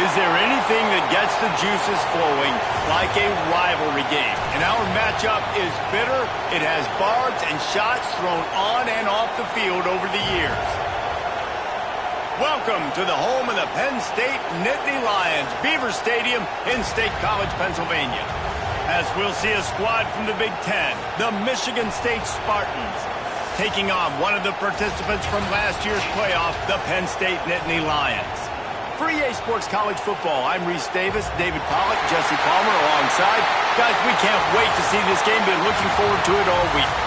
Is there anything that gets the juices flowing like a rivalry game? And our matchup is bitter. It has barbs and shots thrown on and off the field over the years. Welcome to the home of the Penn State Nittany Lions, Beaver Stadium in State College, Pennsylvania. As we'll see a squad from the Big Ten, the Michigan State Spartans, taking on one of the participants from last year's playoff, the Penn State Nittany Lions. For EA Sports College Football, I'm Reese Davis, David Pollack, Jesse Palmer alongside. Guys, we can't wait to see this game. Been looking forward to it all week.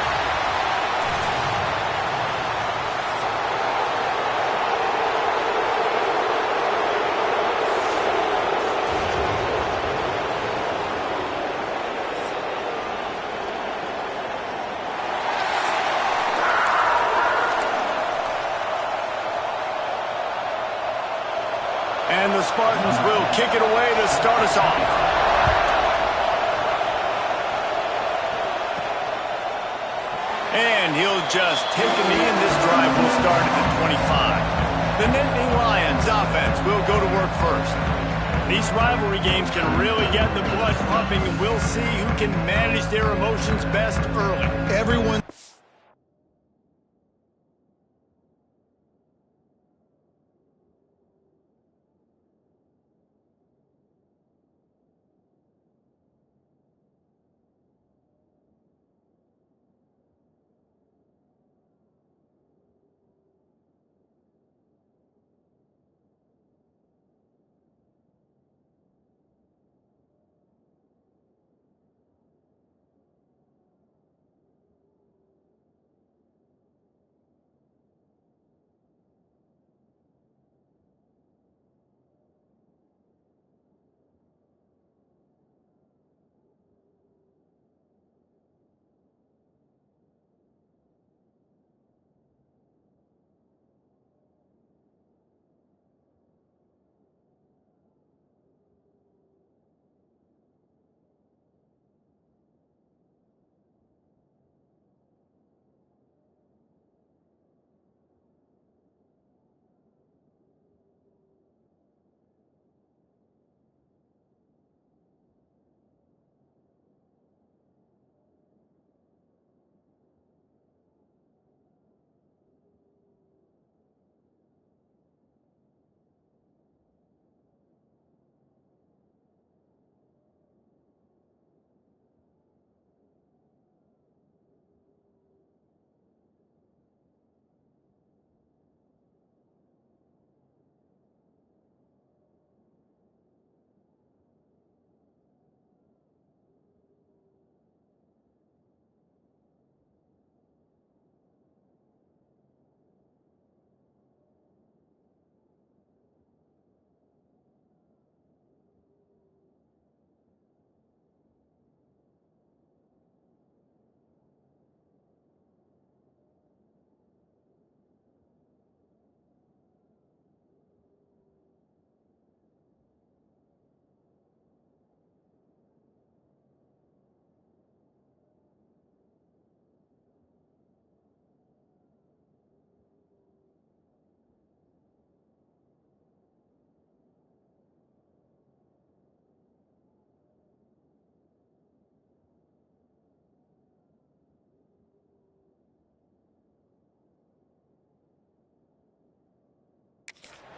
And the Spartans will kick it away to start us off. And he'll just take a knee, and this drive will start at the 25. The Nittany Lions offense will go to work first. These rivalry games can really get the blood pumping, and we'll see who can manage their emotions best early. Everyone.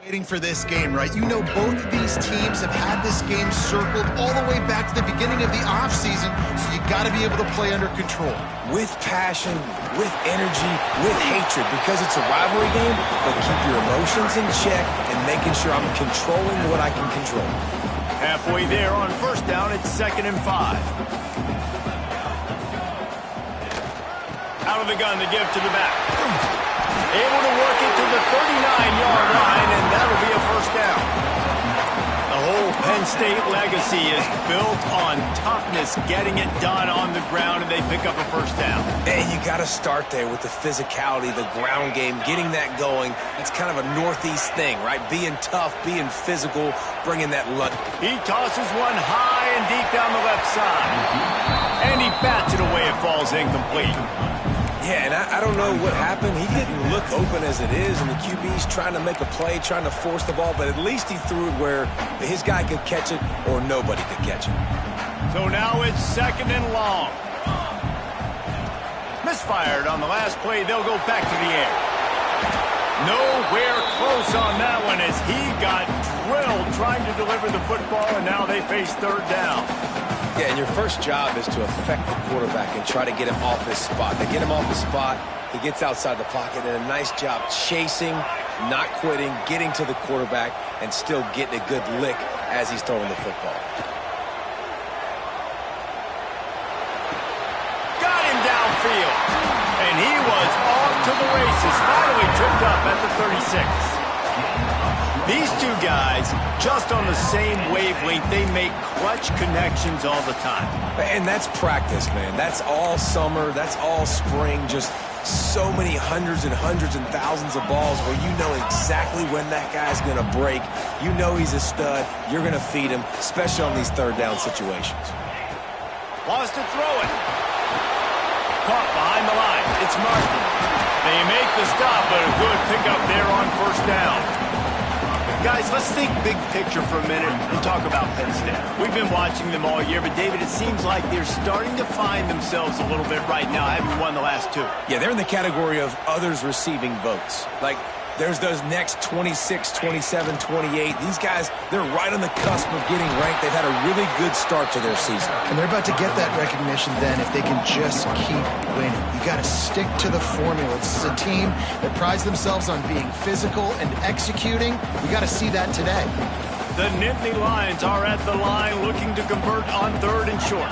Waiting for this game, right? You know both of these teams have had this game circled all the way back to the beginning of the offseason, so you got to be able to play under control. With passion, with energy, with hatred, because it's a rivalry game, but keep your emotions in check and making sure I'm controlling what I can control. Halfway there on first down, it's 2nd and 5. Out of the gun, the give to the back. Able to work it to the 39-yard line, and that'll be a first down. The whole Penn State legacy is built on toughness, getting it done on the ground, and they pick up a first down. And you got to start there with the physicality, the ground game, getting that going. It's kind of a Northeast thing, right? Being tough, being physical, bringing that lunge. He tosses one high and deep down the left side. And he bats it away. It falls incomplete. Yeah, and I don't know what happened. He didn't look open as it is, and the QB's trying to make a play, trying to force the ball, but at least he threw it where his guy could catch it or nobody could catch it. So now it's 2nd and long. Misfired on the last play. They'll go back to the air. Nowhere close on that one as he got drilled trying to deliver the football, and now they face 3rd down. Yeah, and your first job is to affect the quarterback and try to get him off his spot. They get him off his spot, he gets outside the pocket, and a nice job chasing, not quitting, getting to the quarterback, and still getting a good lick as he's throwing the football. Got him downfield, and he was off to the races, finally tripped up at the 36. These two guys, just on the same wavelength, they make clutch connections all the time. And that's practice, man. That's all summer. That's all spring. Just so many hundreds and thousands of balls where you know exactly when that guy's going to break. You know he's a stud. You're going to feed him, especially on these 3rd down situations. Wants to throw it. Caught behind the line. It's Martin. They make the stop, but a good pickup there on 1st down. Guys, let's think big picture for a minute and talk about Penn State. We've been watching them all year, but David, it seems like they're starting to find themselves a little bit right now, having won the last 2. Yeah, they're in the category of others receiving votes. Like, there's those next 26, 27, 28. These guys, they're right on the cusp of getting ranked. They've had a really good start to their season. And they're about to get that recognition then if they can just keep winning. You got to stick to the formula. This is a team that prides themselves on being physical and executing. We got to see that today. The Nittany Lions are at the line looking to convert on 3rd and short.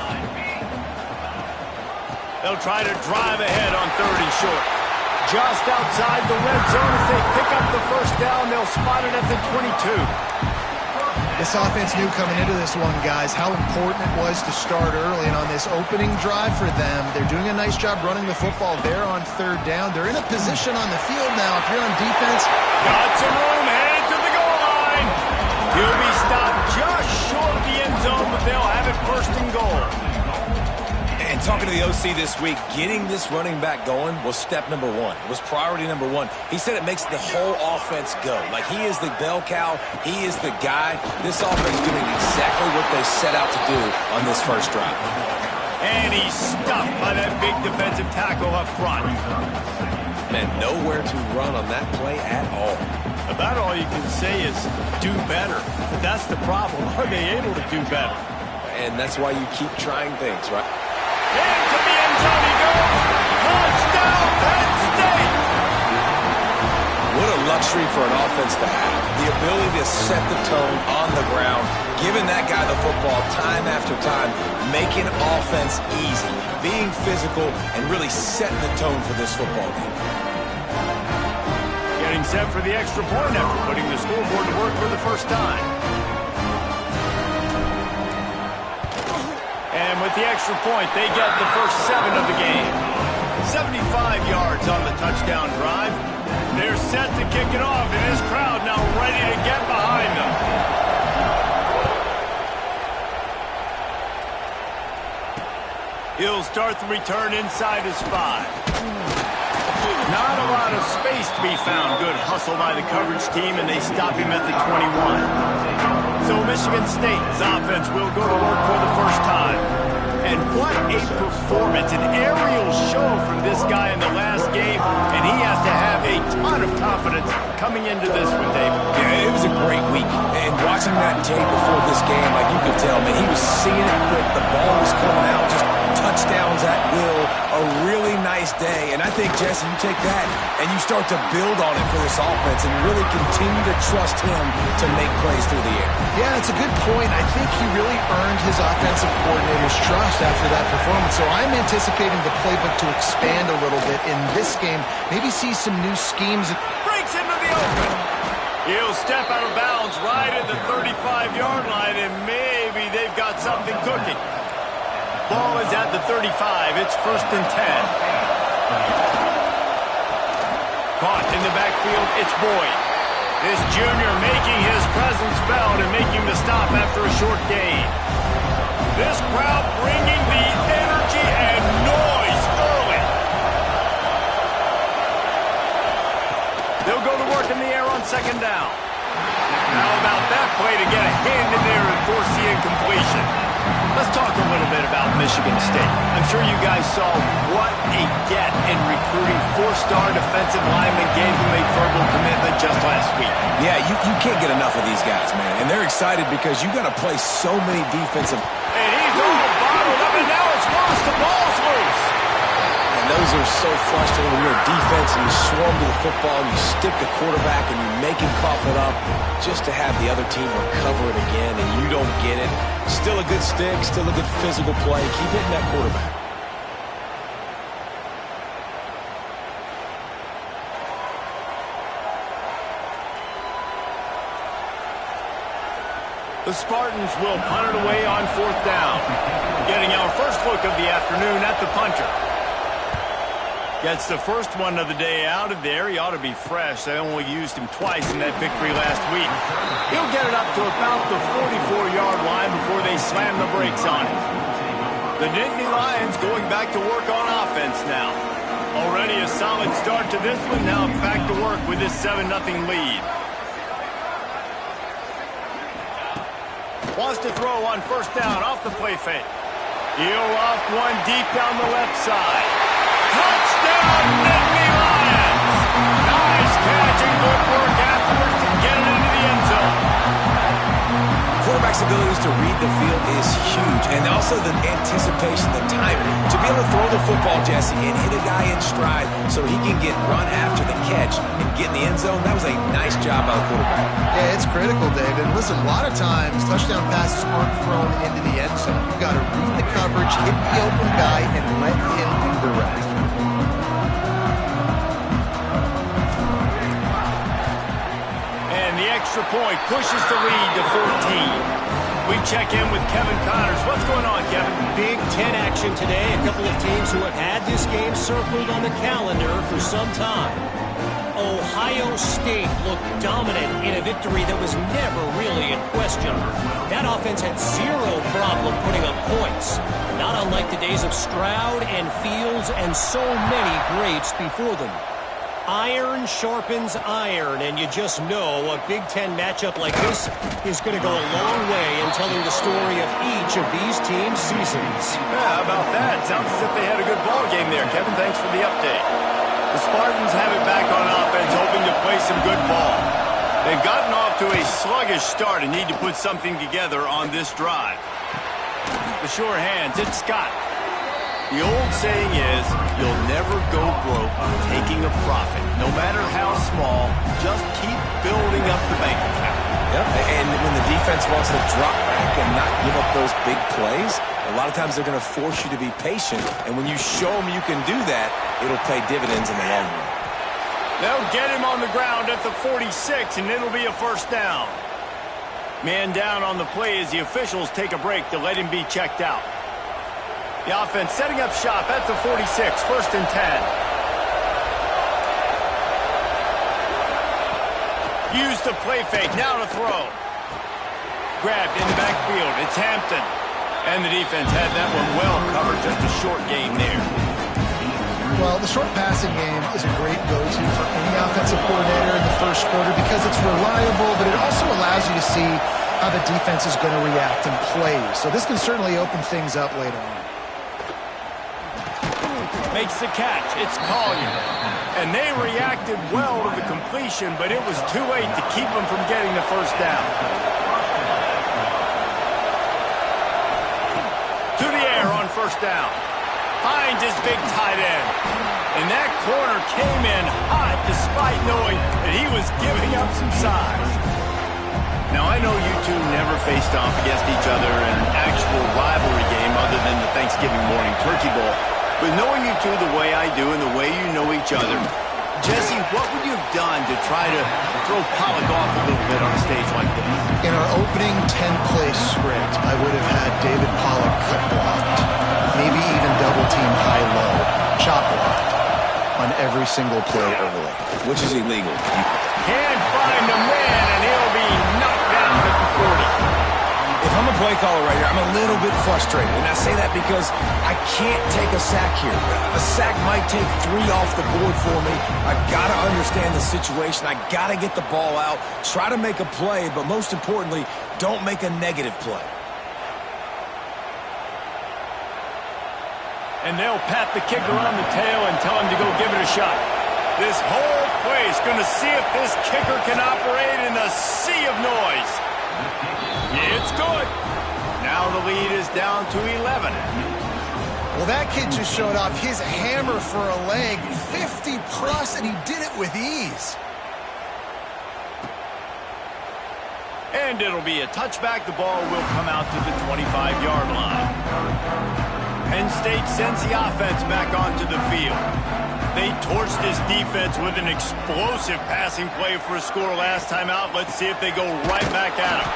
They'll try to drive ahead on 3rd and short. Just outside the red zone as they pick up the 1st down. They'll spot it at the 22. This offense knew coming into this one, guys, how important it was to start early. And on this opening drive for them, they're doing a nice job running the football there on 3rd down. They're in a position on the field now. If you're on defense, got some room, headed to the goal line. He'll be stopped just short of the end zone, but they'll have it 1st and goal. And talking to the OC this week, getting this running back going was step number 1. It was priority number 1. He said it makes the whole offense go. Like, he is the bell cow. He is the guy. This offense is doing exactly what they set out to do on this 1st drive. And he's stuffed by that big defensive tackle up front. Man, nowhere to run on that play at all. About all you can say is do better. That's the problem. Are they able to do better? And that's why you keep trying things, right? Into the end zone he goes. Touchdown, Penn State! What a luxury for an offense to have. The ability to set the tone on the ground, giving that guy the football time after time, making offense easy, being physical, and really setting the tone for this football game. Getting set for the extra point after putting the scoreboard to work for the 1st time. And with the extra point, they get the first 7 of the game. 75 yards on the touchdown drive. They're set to kick it off, and this crowd now ready to get behind them. He'll start the return inside his 5. Not a lot of space to be found. Good hustle by the coverage team, and they stop him at the 21. So Michigan State's offense will go to work for the 1st time. And what a performance, an aerial show from this guy in the last game, and he has to have a ton of confidence coming into this one, David. Yeah, it was a great week. And watching that tape before this game, like you could tell, man, he was seeing it quick. The ball was coming out, just touchdowns at will. A really nice day. And I think, Jesse, you take that and you start to build on it for this offense and really continue to trust him to make plays through the air. yeah, it's a good point. I think he really earned his offensive coordinator's trust after that performance. So I'm anticipating the playbook to expand a little bit in this game. Maybe see some new schemes. Breaks into the open. He'll step out of bounds right at the 35-yard line, and maybe they've got something cooking. Ball is at the 35. It's 1st and 10. Caught in the backfield. It's Boyd. This junior making his presence felt and making the stop after a short gain. This crowd bringing the energy and noise early. on second down. How about that play to get a hand in there and force the incompletion? Let's talk a little bit about Michigan State. I'm sure you guys saw what a get in recruiting four-star defensive lineman gave him a verbal commitment just last week. Yeah, you can't get enough of these guys, man. And they're excited because you got to play so many defensive. And he's all bottled up, and now it's worse. The ball's loose. And those are so frustrating when you're a defense and you swarm to the football and you stick the quarterback and you make him cough it up just to have the other team recover it again and you don't get it. Still a good stick, still a good physical play. Keep hitting that quarterback. The Spartans will punt it away on fourth down. Getting our first look of the afternoon at the punter. Gets the first one of the day out of there. He ought to be fresh. They only used him twice in that victory last week. He'll get it up to about the 44-yard line before they slam the brakes on him. The Nittany Lions going back to work on offense now. Already a solid start to this one. Now back to work with this 7-0 lead. Wants to throw on first down off the play fake. He'll off one deep down the left side. Touchdown, Nittany Lions! Nice catch and good work afterwards to get it into the end zone. Quarterback's abilities to read the field is huge, and also the anticipation, the timing. To be able to throw the football, Jesse, and hit a guy in stride so he can get run after the catch and get in the end zone, that was a nice job by the quarterback. Yeah, it's critical, David. Listen, a lot of times touchdown passes aren't thrown into the end zone. You've got to read the coverage, hit the open guy, and let him do the rest. And the extra point pushes the lead to 14. We check in with Kevin Connors. What's going on, Kevin? Big Ten action today. A couple of teams who have had this game circled on the calendar for some time. Ohio State looked dominant in a victory that was never really in question. That offense had zero problem putting up points. Not unlike the days of Stroud and Fields and so many greats before them. Iron sharpens iron, and you just know a Big Ten matchup like this is going to go a long way in telling the story of each of these teams' seasons. Yeah, how about that? Sounds as if they had a good ball game there, Kevin. Thanks for the update. The Spartans have it back on offense, hoping to play some good ball. They've gotten off to a sluggish start and need to put something together on this drive. The sure hands, it's Scott. The old saying is, you'll never go broke taking a profit. No matter how small, just keep building up the bank account. Yep, and when the defense wants to drop back and not give up those big plays, a lot of times they're going to force you to be patient. And when you show them you can do that, it'll pay dividends in the long run. They'll get him on the ground at the 46, and it'll be a first down. Man down on the play as the officials take a break to let him be checked out. The offense setting up shop at the 46, first and 10. Use the play fake, now to throw. Grabbed in the backfield, it's Hampton. And the defense had that one well covered, just a short game there. Well, the short passing game is a great go-to for any offensive coordinator in the first quarter because it's reliable, but it also allows you to see how the defense is going to react and play. So this can certainly open things up later on. Makes the catch. It's Collier. And they reacted well to the completion, but it was too late to keep them from getting the first down. To the air on first down. Finds his big tight end. And that corner came in hot despite knowing that he was giving up some size. Now, I know you two never faced off against each other in an actual rivalry game other than the Thanksgiving morning turkey bowl. But knowing you two the way I do and the way you know each other, Jesse, what would you have done to try to throw Pollock off a little bit on a stage like this? In our opening 10-play script, I would have had David Pollock cut blocked, maybe even double-team high-low, chop blocked on every single play early. Which is illegal. Can't find a man, and he'll be knocked down at the 40. If I'm a play caller right here. I'm a little bit frustrated, and I say that because I can't take a sack here. A sack might take 3 off the board for me. I gotta understand the situation. I gotta get the ball out, try to make a play, but most importantly, don't make a negative play. And they'll pat the kicker on the tail and tell him to go give it a shot. This whole place going to see if this kicker can operate in a sea of noise. It's good. Now the lead is down to 11. Well, that kid just showed off his hammer for a leg, 50 plus, and he did it with ease. And it'll be a touchback. The ball will come out to the 25-yard line. Penn State sends the offense back onto the field. They torched this defense with an explosive passing play for a score last time out. Let's see if they go right back at him.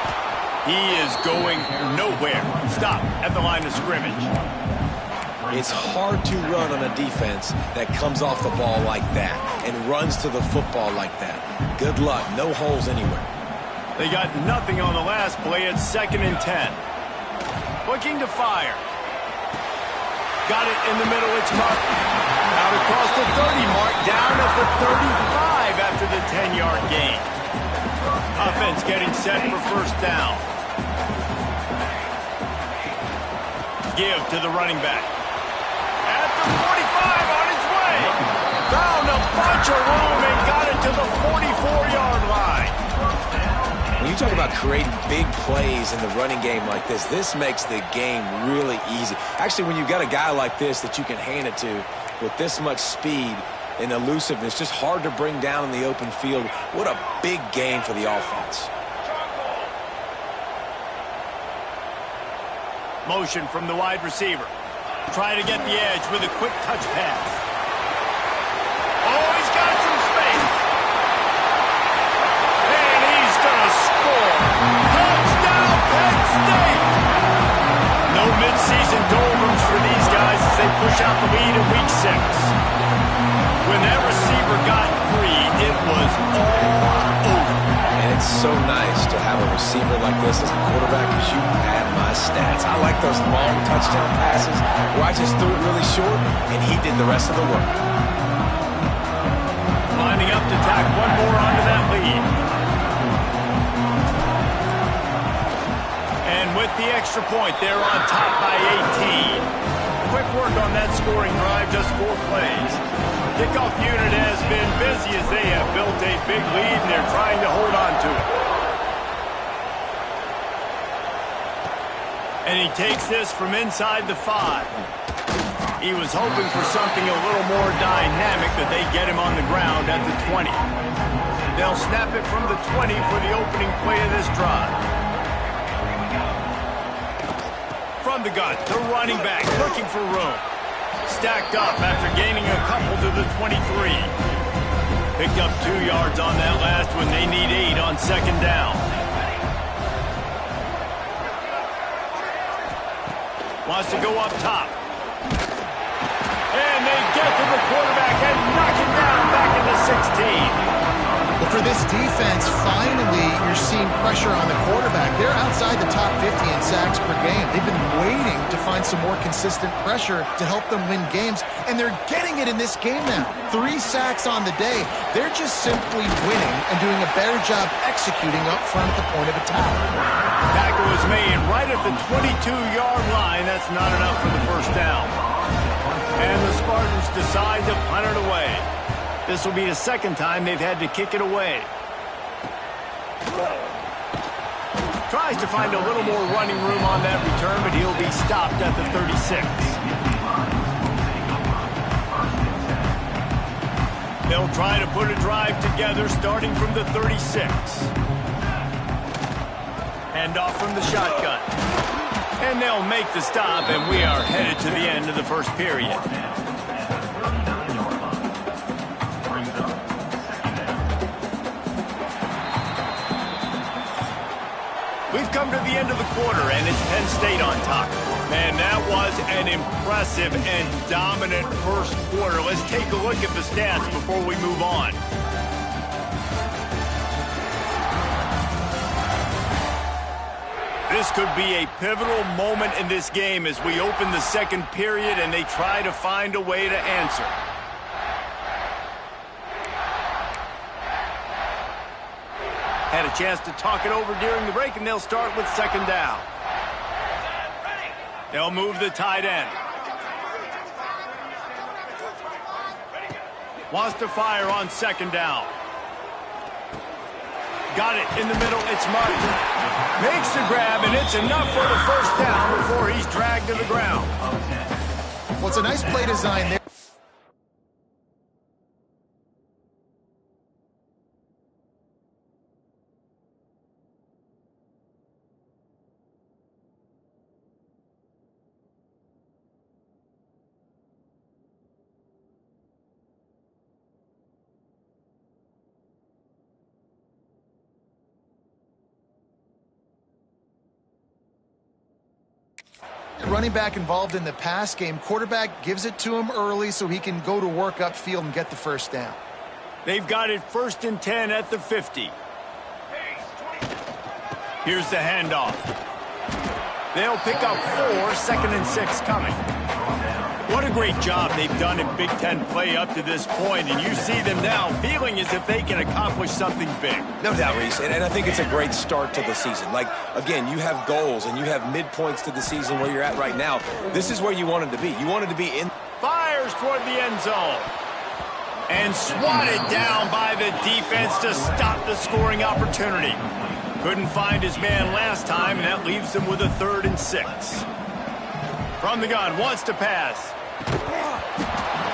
He is going nowhere. Stop at the line of scrimmage. It's hard to run on a defense that comes off the ball like that and runs to the football like that. Good luck. No holes anywhere. They got nothing on the last play. It's 2nd and 10. Looking to fire. Got it in the middle. It's marked. Out across the 30 mark. Down at the 35 after the 10-yard gain. Offense getting set for first down. Give to the running back. At the 45 on his way. Found a bunch of room and got it to the 44-yard line. When you talk about creating big plays in the running game like this makes the game really easy. Actually, when you've got a guy like this that you can hand it to with this much speed and elusiveness, just hard to bring down in the open field. What a big game for the offense. Motion from the wide receiver. Try to get the edge with a quick touch pass. Oh, he's got some space. And he's going to score. Touchdown, Penn State. No midseason doldrums for these guys as they push out the lead in week 6. When that receiver got free, it was all over. And it's so nice to have a receiver like this as a quarterback because you have my stats. I like those long touchdown passes where I just threw it really short and he did the rest of the work. Lining up to tack one more onto that lead. And with the extra point, they're on top by 18. Quick work on that scoring drive, just 4 plays. Kickoff unit has been busy as they have built a big lead and they're trying to hold on to it. And he takes this from inside the 5. He was hoping for something a little more dynamic, but they get him on the ground at the 20. They'll snap it from the 20 for the opening play of this drive. From the gun, the running back looking for room. Stacked up after gaining a couple to the 23. Picked up 2 yards on that last one. They need 8 on 2nd down. Wants to go up top. And they get to the quarterback and knock him down back in the 16. Well, for this defense, finally, you're seeing pressure on the quarterback. They're outside the top 50 in sacks per game. They've been waiting to find some more consistent pressure to help them win games, and they're getting it in this game now. 3 sacks on the day. They're just simply winning and doing a better job executing up front at the point of attack. Tackle was made right at the 22-yard line. That's not enough for the first down. And the Spartans decide to punt it away. This will be the 2nd time they've had to kick it away. Tries to find a little more running room on that return, but he'll be stopped at the 36. They'll try to put a drive together starting from the 36. Hand off from the shotgun. And they'll make the stop, and we are headed to the end of the first period. We've come to the end of the quarter, and it's Penn State on top. Man, that was an impressive and dominant first quarter. Let's take a look at the stats before we move on. This could be a pivotal moment in this game as we open the second period and they try to find a way to answer. Had a chance to talk it over during the break, and they'll start with second down. They'll move the tight end. Wants to fire on second down. Got it in the middle. It's Martin. Makes the grab, and it's enough for the first down before he's dragged to the ground. Well, it's a nice play design there. Running back involved in the pass game. Quarterback gives it to him early so he can go to work upfield and get the first down. They've got it 1st and 10 at the 50. Here's the handoff. They'll pick up 4, 2nd and 6 coming. What a great job they've done in Big Ten play up to this point, and you see them now feeling as if they can accomplish something big. No doubt, Reese, and I think it's a great start to the season. Like, again, you have goals and you have midpoints to the season where you're at right now. This is where you wanted to be. You wanted to be in. Fires toward the end zone. And swatted down by the defense to stop the scoring opportunity. Couldn't find his man last time, and that leaves them with a 3rd and 6. From the gun, wants to pass.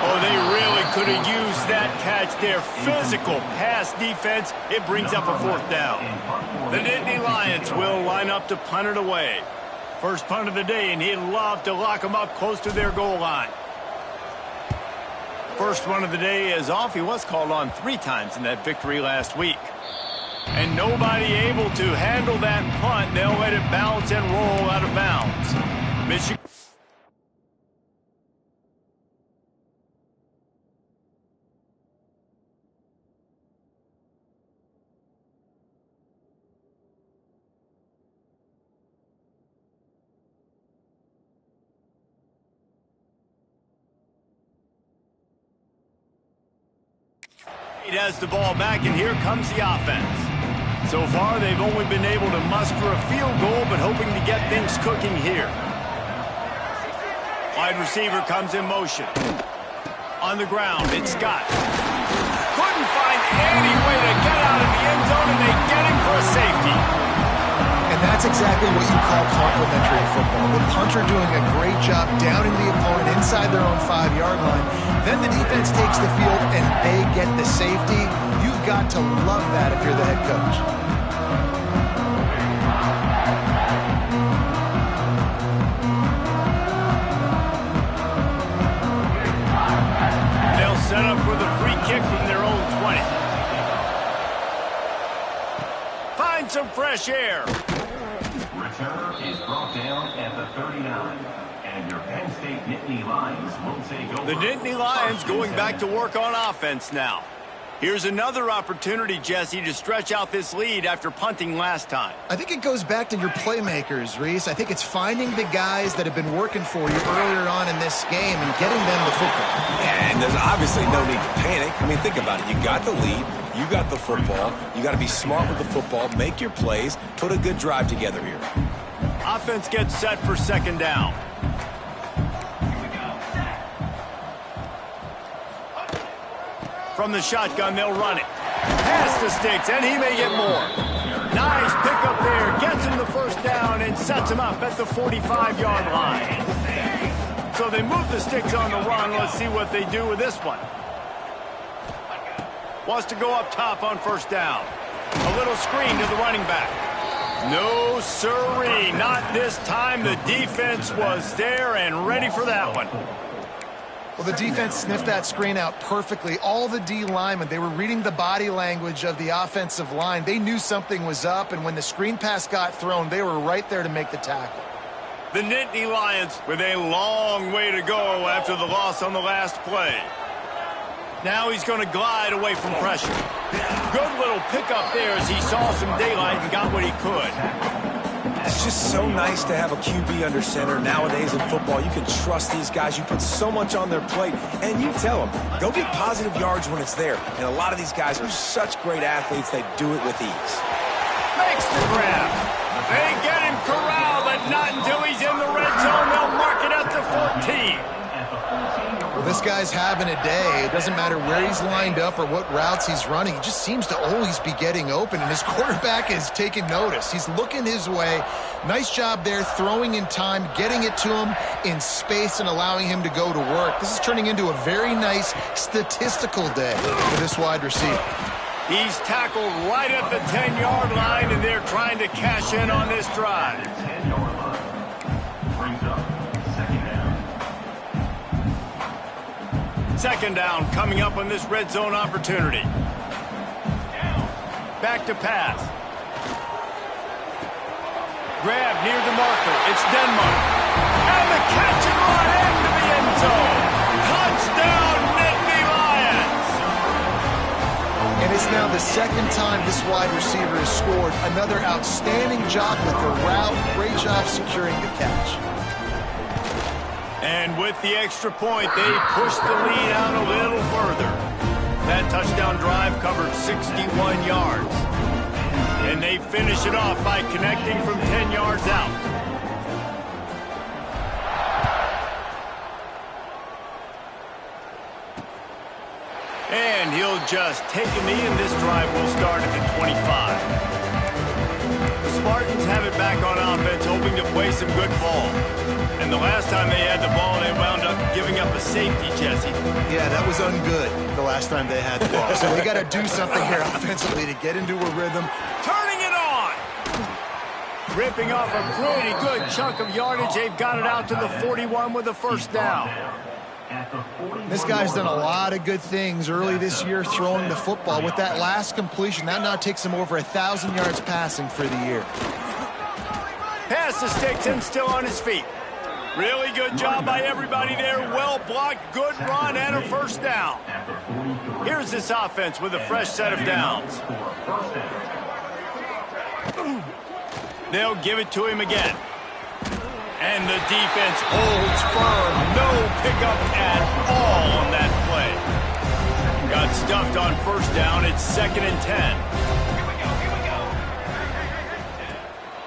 Oh, they really could have used that catch. Their physical pass defense, it brings up a 4th down. The Nittany Lions will line up to punt it away. First punt of the day, and he'd love to lock them up close to their goal line. First one of the day is off. He was called on 3 times in that victory last week. And nobody able to handle that punt. They'll let it bounce and roll out of bounds. Michigan. He has the ball back, and here comes the offense. So far, they've only been able to muster a field goal, but hoping to get things cooking here. Wide receiver comes in motion. On the ground, it's Scott. Couldn't find any way to get out of the end zone, and they get him for a safety. And that's exactly what you call complementary football. The punter doing a great job downing the opponent inside their own 5-yard line. Then the defense takes the field and they get the safety. You've got to love that if you're the head coach. They'll set up with a free kick from their own 20. Find some fresh air. Return is brought down at the 39. And your Penn State Nittany Lions will take over. The Nittany Lions going back to work on offense now. Here's another opportunity, Jesse, to stretch out this lead after punting last time. I think it goes back to your playmakers, Reese. I think it's finding the guys that have been working for you earlier on in this game and getting them the football. Yeah, and there's obviously no need to panic. I mean, think about it. You got the lead. You got the football. You got to be smart with the football. Make your plays. Put a good drive together here. Offense gets set for second down. From the shotgun, they'll run it. Pass the sticks, and he may get more. Nice pickup there. Gets him the first down and sets him up at the 45-yard line. So they move the sticks on the run. Let's see what they do with this one. Wants to go up top on first down. A little screen to the running back. No siree, not this time. The defense was there and ready for that one. Well, the defense sniffed that screen out perfectly. All the D linemen, they were reading the body language of the offensive line. They knew something was up, and when the screen pass got thrown, they were right there to make the tackle. The Nittany Lions with a long way to go after the loss on the last play. Now he's going to glide away from pressure. Good little pickup there as he saw some daylight and got what he could. It's just so nice to have a QB under center. Nowadays in football, you can trust these guys. You put so much on their plate, and you tell them, go get positive yards when it's there. And a lot of these guys are such great athletes, they do it with ease. Makes the grab. They get him corralled, but not until he's in the red zone. They'll mark it at the 14. Well, this guy's having a day. It doesn't matter where he's lined up or what routes he's running. He just seems to always be getting open, and his quarterback is taking notice. He's looking his way. Nice job there, throwing in time, getting it to him in space, and allowing him to go to work. This is turning into a very nice statistical day for this wide receiver. He's tackled right at the 10-yard line, and they're trying to cash in on this drive. 10-yard line. Brings up second down. Second down coming up on this red zone opportunity. Back to pass. Grab near the marker. It's Denmark. And the catch and run into the end zone. Touchdown, Nittany Lions. And it's now the second time this wide receiver has scored. Another outstanding job with the route. Great job securing the catch. And with the extra point, they push the lead out a little further. That touchdown drive covered 61 yards. And they finish it off by connecting from 10 yards out. And he'll just take a knee, and this drive will start at the 25. The Spartans have it back on offense, hoping to play some good ball. And the last time they had the ball, they wound up giving up a safety, Jesse. Yeah, that was ungood the last time they had the ball. So they got to do something here offensively to get into a rhythm. Turning it on! Ripping off a pretty good chunk of yardage. They've got it out to the 41 with a first down. This guy's done a lot of good things early this year throwing the football. With that last completion, that now takes him over 1,000 yards passing for the year. Pass the sticks and still on his feet. Really good job by everybody there. Well blocked, good run, and a first down. Here's this offense with a fresh set of downs. They'll give it to him again. And the defense holds firm. No pickup at all on that play. Got stuffed on first down. It's 2nd and 10.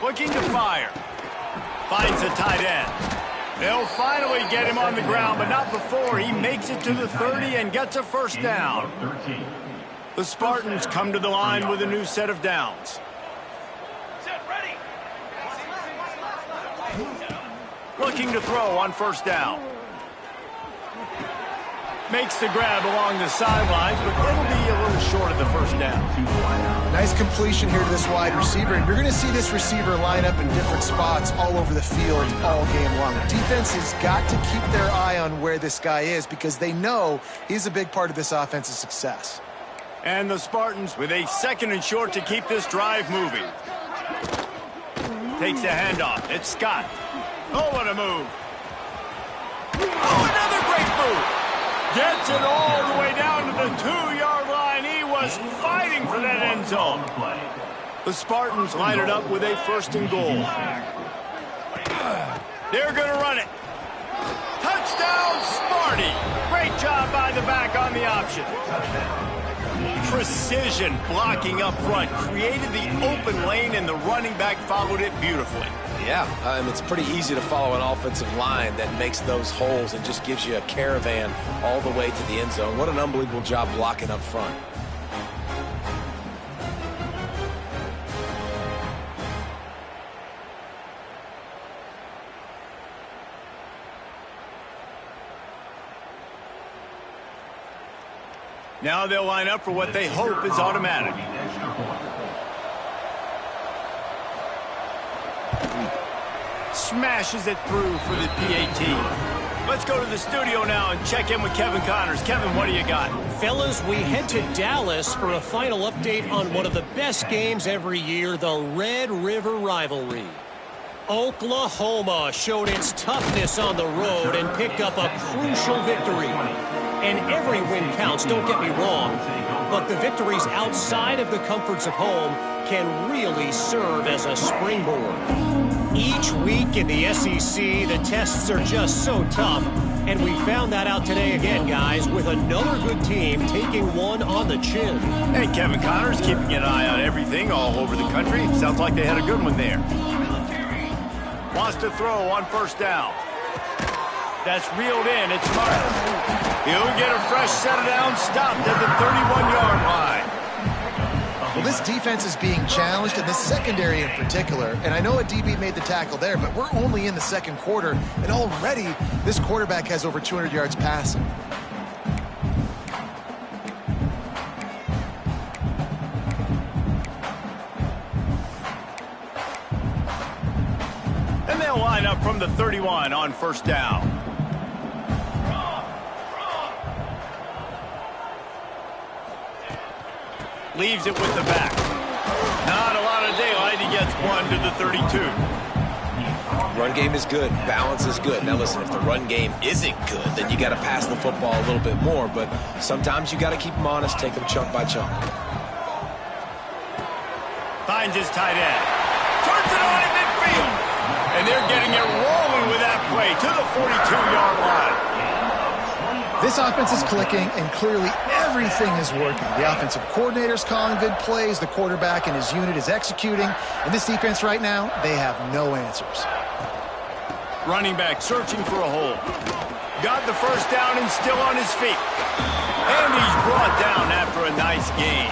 Looking to fire. Finds the tight end. They'll finally get him on the ground, but not before he makes it to the 30 and gets a first down. The Spartans come to the line with a new set of downs. Looking to throw on first down. Makes the grab along the sidelines, but it'll be a little short of the first down. Nice completion here to this wide receiver. And you're going to see this receiver line up in different spots all over the field all game long. Defense has got to keep their eye on where this guy is because they know he's a big part of this offense's success. And the Spartans with a 2nd and short to keep this drive moving. Takes the handoff. It's Scott. Oh, what a move. Oh, another great move. Gets it all the way down to the 2-yard line. He was fighting for that end zone. The Spartans line it up with a 1st and goal. They're going to run it. Touchdown, Sparty. Great job by the back on the option. Precision blocking up front created the open lane, and the running back followed it beautifully. Yeah, it's pretty easy to follow an offensive line that makes those holes and just gives you a caravan all the way to the end zone. What an unbelievable job blocking up front. Now they'll line up for what they hope is automatic. Smashes it through for the PAT. Let's go to the studio now and check in with Kevin Connors. Kevin, what do you got? Fellas, we head to Dallas for a final update on one of the best games every year, the Red River Rivalry. Oklahoma showed its toughness on the road and picked up a crucial victory. And every win counts, don't get me wrong, but the victories outside of the comforts of home can really serve as a springboard. Each week in the SEC, the tests are just so tough. And we found that out today again, guys, with another good team taking one on the chin. Hey, Kevin Connors keeping an eye on everything all over the country. Sounds like they had a good one there. Wants to throw on first down. That's reeled in. It's Martin. He'll get a fresh set of down stopped at the 31-yard line. Well, this defense is being challenged, and this secondary in particular. And I know a DB made the tackle there, but we're only in the second quarter, and already this quarterback has over 200 yards passing. And they'll line up from the 31 on first down. Leaves it with the back. Not a lot of daylight. He gets one to the 32. Run game is good. Balance is good. Now listen, if the run game isn't good, then you got to pass the football a little bit more. But sometimes you got to keep them honest, take them chunk by chunk. Finds his tight end. Turns it on in midfield. And they're getting it rolling with that play to the 42-yard line. This offense is clicking, and clearly everything is working. The offensive coordinator's calling good plays. The quarterback and his unit is executing. And this defense right now, they have no answers. Running back searching for a hole. Got the first down and still on his feet. And he's brought down after a nice gain.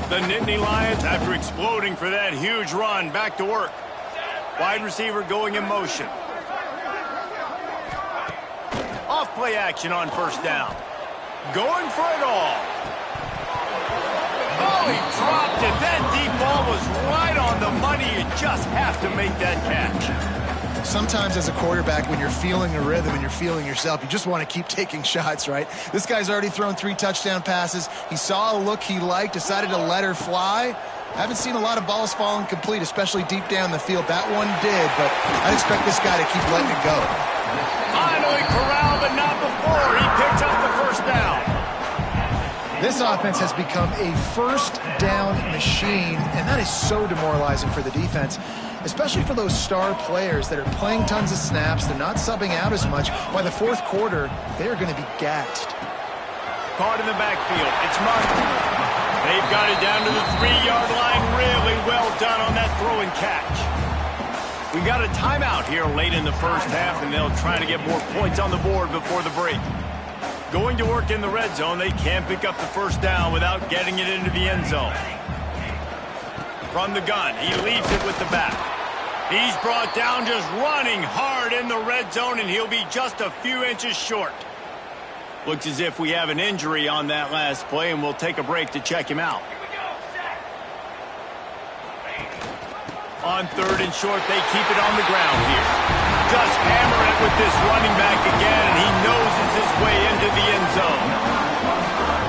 The Nittany Lions, after exploding for that huge run, back to work. Wide receiver going in motion. Off play action on first down. Going for it all. Oh, he dropped it. That deep ball was right on the money. You just have to make that catch. Sometimes as a quarterback, when you're feeling a rhythm and you're feeling yourself, you just want to keep taking shots, right? This guy's already thrown 3 touchdown passes. He saw a look he liked, decided to let her fly. Haven't seen a lot of balls falling complete, especially deep down the field. That one did, but I'd expect this guy to keep letting it go. Finally corralled, but not before. He picked up the first down. This offense has become a first down machine, and that is so demoralizing for the defense, especially for those star players that are playing tons of snaps. They're not subbing out as much. By the fourth quarter, they are going to be gassed. Caught in the backfield. It's Martin. They've got it down to the 3-yard line. Really well done on that throw and catch. We got a timeout here late in the first half, and they'll try to get more points on the board before the break. Going to work in the red zone, they can't pick up the first down without getting it into the end zone. From the gun, he leaves it with the back. He's brought down just running hard in the red zone, and he'll be just a few inches short. Looks as if we have an injury on that last play, and we'll take a break to check him out. On third and short, they keep it on the ground here. Just hammer it with this running back again, and he noses his way into the end zone.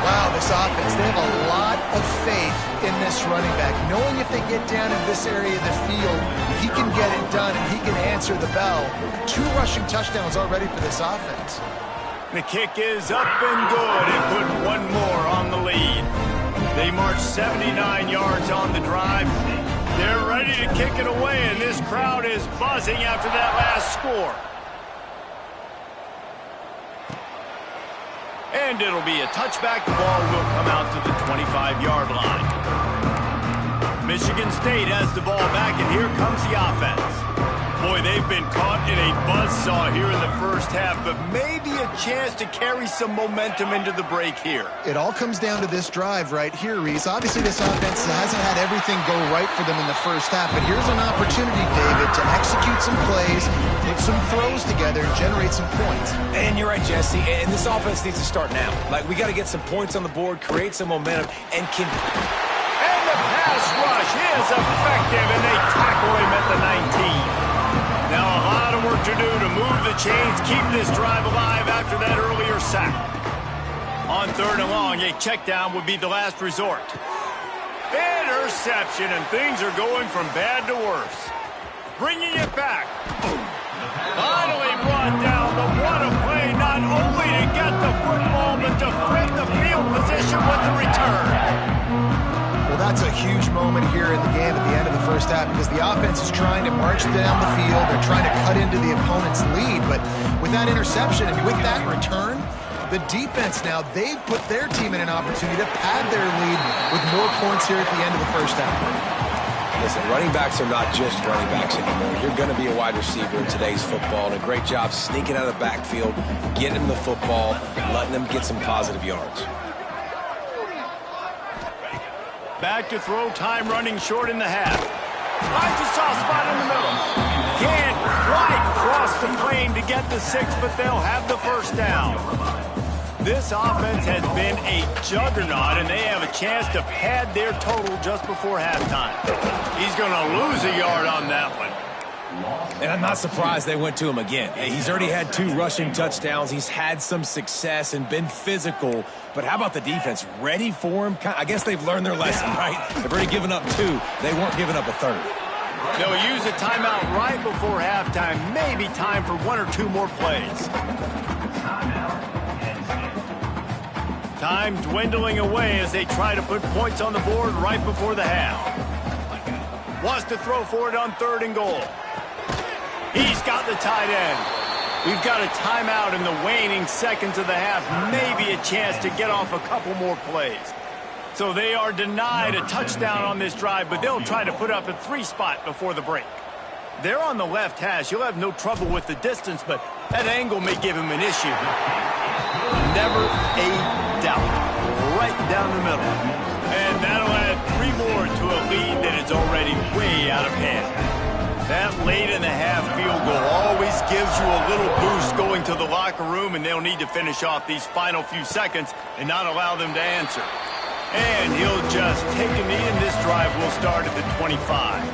Wow, this offense, they have a lot of faith in this running back. Knowing if they get down in this area of the field, he can get it done and he can answer the bell. 2 rushing touchdowns already for this offense. The kick is up and good, and put one more on the lead. They march 79 yards on the drive. They're ready to kick it away, and this crowd is buzzing after that last score. And it'll be a touchback. The ball will come out to the 25-yard line. Michigan State has the ball back, and here comes the offense. Boy, they've been caught in a buzzsaw here in the first half, but maybe a chance to carry some momentum into the break here. It all comes down to this drive right here, Reese. Obviously, this offense hasn't had everything go right for them in the first half, but here's an opportunity, David, to execute some plays, put some throws together, and generate some points. And you're right, Jesse, and this offense needs to start now. Like, we got to get some points on the board, create some momentum, and And the pass rush is effective, and they tackle him at the 19. Now a lot of work to do to move the chains, keep this drive alive after that earlier sack. On third and long, a check down would be the last resort. Interception, and things are going from bad to worse. Bringing it back. Finally brought down, but what a play, not not only to get the football, but to flip the field position with the return. Well, that's a huge moment here in the game at the end of the first half because the offense is trying to march down the field. They're trying to cut into the opponent's lead, but with that interception and with that return, the defense now, they've put their team in an opportunity to pad their lead with more points here at the end of the first half. Listen, running backs are not just running backs anymore. You're going to be a wide receiver in today's football, and a great job sneaking out of the backfield, getting them the football, letting them get some positive yards. Back to throw, time running short in the half. Finds a soft spot in the middle. Can't quite cross the plane to get the 6, but they'll have the first down. This offense has been a juggernaut, and they have a chance to pad their total just before halftime. He's going to lose a yard on that one. And I'm not surprised they went to him again. He's already had 2 rushing touchdowns. He's had some success and been physical. But how about the defense? Ready for him? I guess they've learned their lesson, right? They've already given up 2. They weren't giving up a 3rd. They'll use a timeout right before halftime. Maybe time for 1 or 2 more plays. Time dwindling away as they try to put points on the board right before the half. Wants to throw for it on 3rd and goal. He's got the tight end. We've got a timeout in the waning seconds of the half. Maybe a chance to get off a couple more plays. So they are denied a touchdown on this drive, but they'll try to put up a 3 spot before the break. They're on the left hash. You'll have no trouble with the distance, but that angle may give him an issue. Never a doubt. Right down the middle. And that'll add 3 more to a lead that is already way out of hand. That late in the half field goal always gives you a little boost going to the locker room, and they'll need to finish off these final few seconds and not allow them to answer. And he'll just take a knee, and this drive will start at the 25.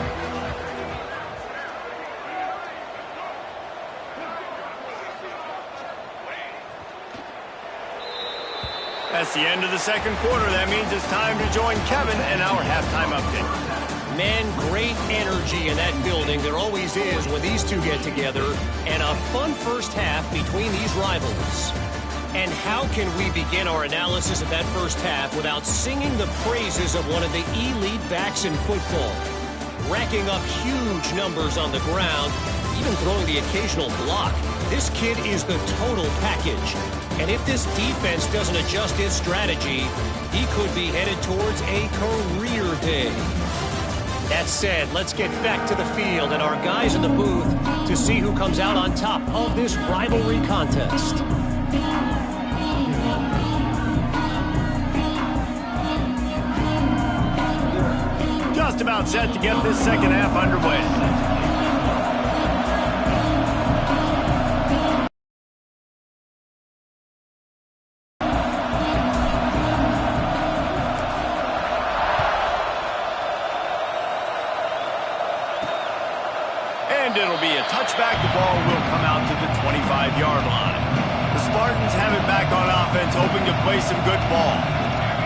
That's the end of the second quarter. That means it's time to join Kevin and our halftime update. Man, great energy in that building. There always is when these two get together. And a fun first half between these rivals. And how can we begin our analysis of that first half without singing the praises of one of the elite backs in football? Racking up huge numbers on the ground, even throwing the occasional block. This kid is the total package. And if this defense doesn't adjust its strategy, he could be headed towards a career day. That said, let's get back to the field and our guys in the booth to see who comes out on top of this rivalry contest. Just about set to get this second half underway. And it'll be a touchback. The ball will come out to the 25-yard line. The Spartans have it back on offense, hoping to play some good ball.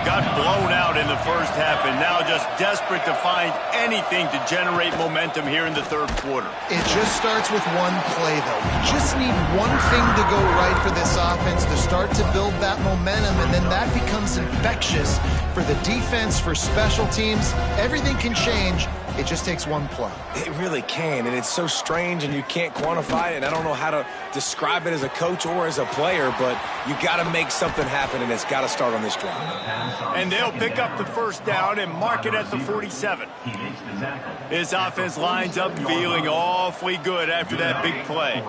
Got blown out in the first half and now just desperate to find anything to generate momentum here in the third quarter. It just starts with one play, though. You just need one thing to go right for this offense to start to build that momentum, and then that becomes infectious for the defense, for special teams. Everything can change. It just takes one play. It really can, and it's so strange, and you can't quantify it, and I don't know how to describe it as a coach or as a player, but you got to make something happen, and it's got to start on this drive. And they'll pick up the first down and mark it at the 47. His offense lines up feeling awfully good after that big play.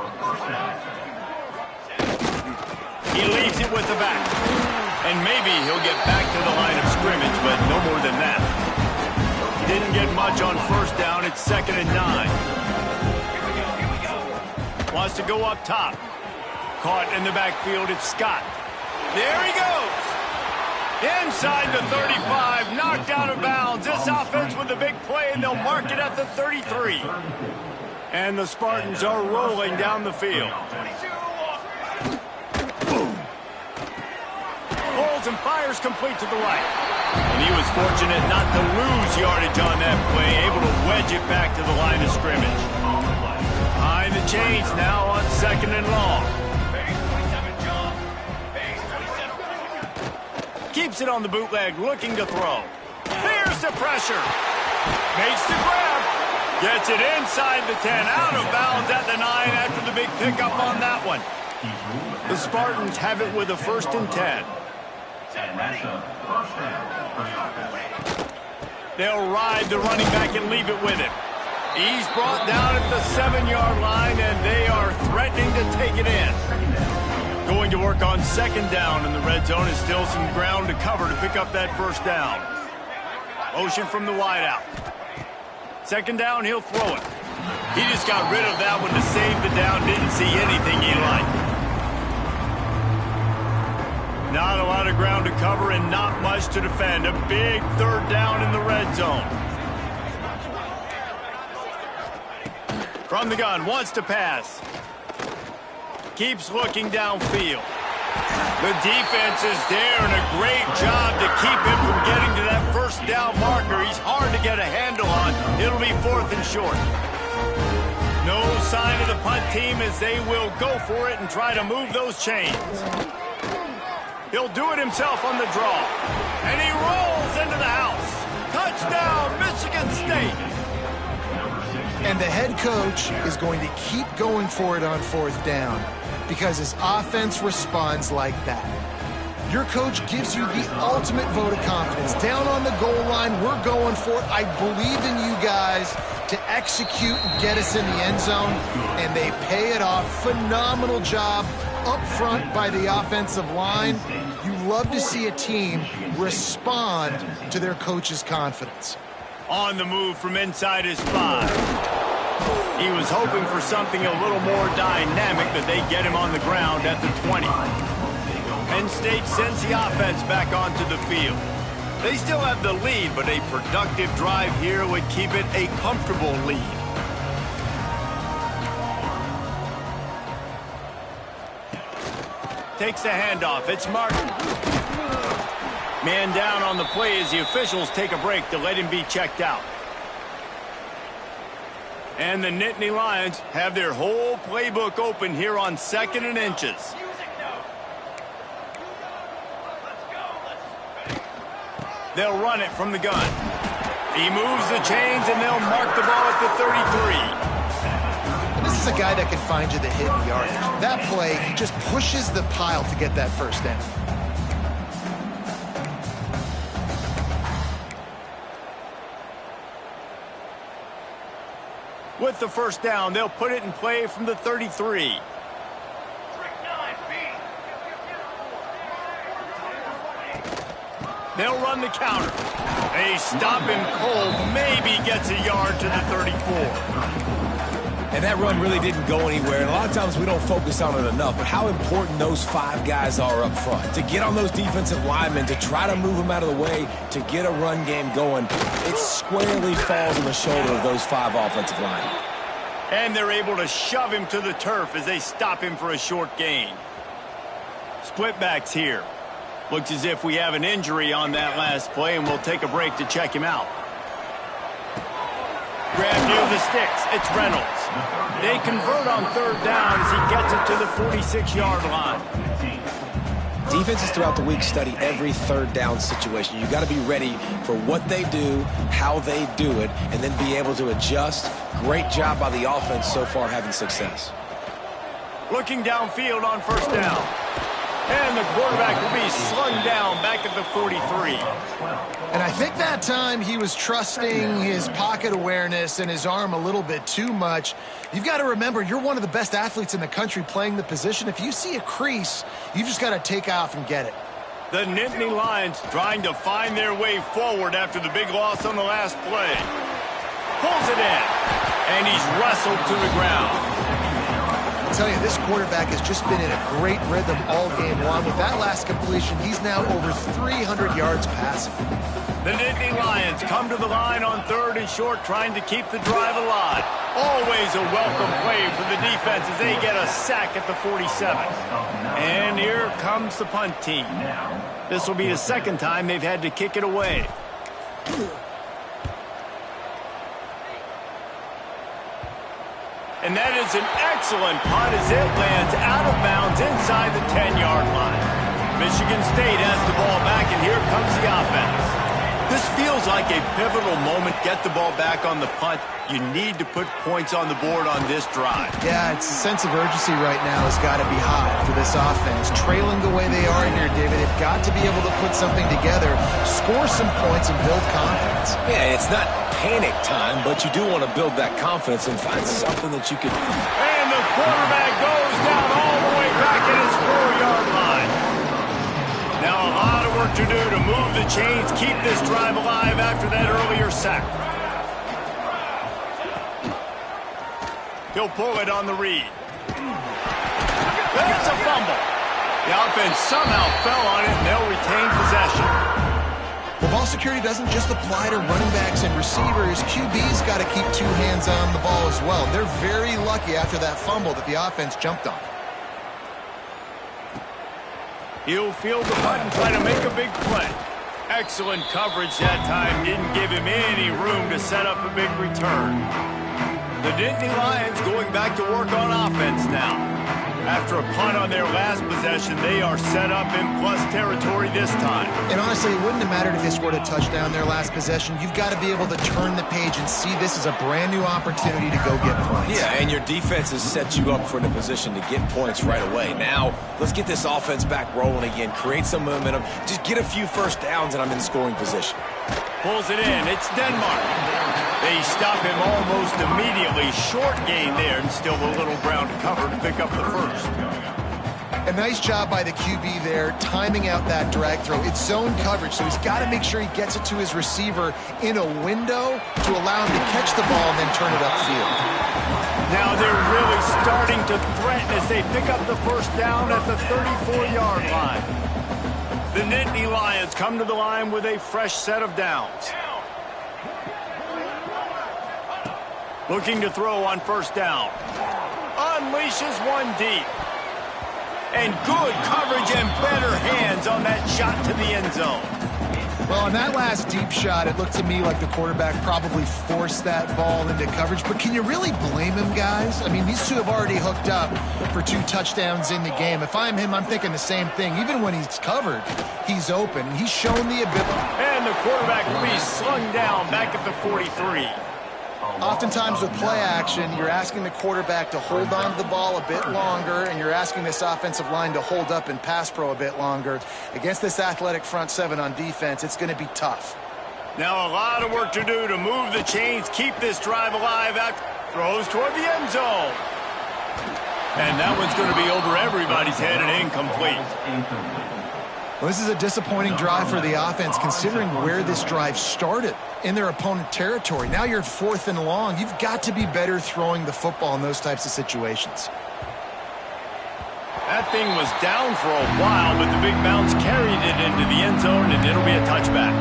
He leaves it with the back. And maybe he'll get back to the line of scrimmage, but no more than that. Didn't get much on first down. It's 2nd and 9. Wants to go up top. Caught in the backfield. It's Scott. There he goes. Inside the 35. Knocked out of bounds. This offense with a big play, and they'll mark it at the 33. And the Spartans are rolling down the field. Holds and fires complete to the right. And he was fortunate not to lose yardage on that play, able to wedge it back to the line of scrimmage. Behind the chains now on 2nd and long. keeps it on the bootleg, looking to throw. Here's the pressure. Makes the grab. Gets it inside the 10, out of bounds at the 9 after the big pickup on that one. The Spartans have it with a 1st and 10. They'll ride the running back and leave it with him. He's brought down at the 7-yard line, and they are threatening to take it in. Going to work on 2nd down in the red zone is still some ground to cover to pick up that 1st down. Motion from the wideout. 2nd down, he'll throw it. He just got rid of that one to save the down. Didn't see anything he liked. Not a lot of ground to cover and not much to defend. A big 3rd down in the red zone. From the gun, wants to pass. Keeps looking downfield. The defense is there, and a great job to keep him from getting to that 1st down marker. He's hard to get a handle on. It'll be 4th and short. No sign of the punt team as they will go for it and try to move those chains. He'll do it himself on the draw. And he rolls into the house. Touchdown, Michigan State. And the head coach is going to keep going for it on 4th down because his offense responds like that. Your coach gives you the ultimate vote of confidence. Down on the goal line, we're going for it. I believe in you guys to execute and get us in the end zone, and they pay it off. Phenomenal job up front by the offensive line. You love to see a team respond to their coach's confidence. On the move from inside his 5. He was hoping for something a little more dynamic, but they get him on the ground at the 20. Penn State sends the offense back onto the field. They still have the lead, but a productive drive here would keep it a comfortable lead. Takes the handoff. It's Martin. Man down on the play as the officials take a break to let him be checked out. And the Nittany Lions have their whole playbook open here on 2nd and inches. They'll run it from the gun. He moves the chains, and they'll mark the ball at the 33. And this is a guy that can find you the hidden yardage. That play, he just pushes the pile to get that 1st down. With the 1st down, they'll put it in play from the 33. They'll run the counter. They stop him cold, maybe gets a yard to the 34. And that run really didn't go anywhere. And a lot of times we don't focus on it enough, but how important those 5 guys are up front. To get on those defensive linemen, to try to move them out of the way, to get a run game going, it squarely falls on the shoulder of those 5 offensive linemen. And they're able to shove him to the turf as they stop him for a short gain. Split backs here. Looks as if we have an injury on that last play, and we'll take a break to check him out. Grab near the sticks. It's Reynolds. They convert on 3rd down as he gets it to the 46-yard line. Defenses throughout the week study every 3rd down situation. You got to be ready for what they do, how they do it, and then be able to adjust. Great job by the offense so far having success. Looking downfield on 1st down. And the quarterback will be slung down back at the 43. And I think that time he was trusting his pocket awareness and his arm a little bit too much. You've got to remember, you're one of the best athletes in the country playing the position. If you see a crease, you've just got to take off and get it. The Nittany Lions trying to find their way forward after the big loss on the last play. Pulls it in, and he's wrestled to the ground. I tell you, this quarterback has just been in a great rhythm all game long. With that last completion, he's now over 300 yards passing. The Nittany Lions come to the line on 3rd and short, trying to keep the drive alive. Always a welcome play for the defense as they get a sack at the 47. And here comes the punt team. This will be the 2nd time they've had to kick it away. And that is an excellent punt as it lands out of bounds inside the 10-yard line. Michigan State has the ball back, and here comes the offense. This feels like a pivotal moment. Get the ball back on the punt. You need to put points on the board on this drive. Yeah, it's a sense of urgency right now has got to be high for this offense. Trailing the way they are here, David, they've got to be able to put something together, score some points, and build confidence. Yeah, it's not panic time, but you do want to build that confidence and find something that you could... And the quarterback goes down all the way back at his 4-yard line. Now a lot of work to do to move the chains, keep this drive alive after that earlier sack. He'll pull it on the read. That's a fumble. The offense somehow fell on it, and they'll retain possession. Well, ball security doesn't just apply to running backs and receivers. QB's got to keep two hands on the ball as well. They're very lucky after that fumble that the offense jumped on. He'll field the punt and try to make a big play. Excellent coverage that time. Didn't give him any room to set up a big return. The Nittany Lions going back to work on offense now. After a punt on their last possession, they are set up in plus territory this time. And honestly, it wouldn't have mattered if they scored a touchdown their last possession. You've got to be able to turn the page and see this as a brand new opportunity to go get points. Yeah, and your defense has set you up for the position to get points right away. Now, let's get this offense back rolling again, create some momentum, just get a few first downs, and I'm in scoring position. Pulls it in. It's Denmark. They stop him almost immediately. Short gain there, and still a little ground to cover to pick up the first. A nice job by the QB there, timing out that drag throw. It's zone coverage, so he's got to make sure he gets it to his receiver in a window to allow him to catch the ball and then turn it upfield. Now they're really starting to threaten as they pick up the first down at the 34-yard line. The Nittany Lions come to the line with a fresh set of downs. Looking to throw on first down. Unleashes one deep. And good coverage and better hands on that shot to the end zone. Well, on that last deep shot, it looked to me like the quarterback probably forced that ball into coverage. But can you really blame him, guys? I mean, these two have already hooked up for 2 touchdowns in the game. If I'm him, I'm thinking the same thing. Even when he's covered, he's open. He's shown the ability. And the quarterback will be slung down back at the 43. Oftentimes with play action, you're asking the quarterback to hold on to the ball a bit longer, and you're asking this offensive line to hold up in pass pro a bit longer. Against this athletic front seven on defense, it's going to be tough. Now a lot of work to do to move the chains, keep this drive alive. Throws toward the end zone. And that one's going to be over everybody's head and incomplete. Well, this is a disappointing drive for the offense, considering where this drive started in their opponent territory. Now you're 4th and long. You've got to be better throwing the football in those types of situations. That thing was down for a while, but the big bounce carried it into the end zone, and it'll be a touchback.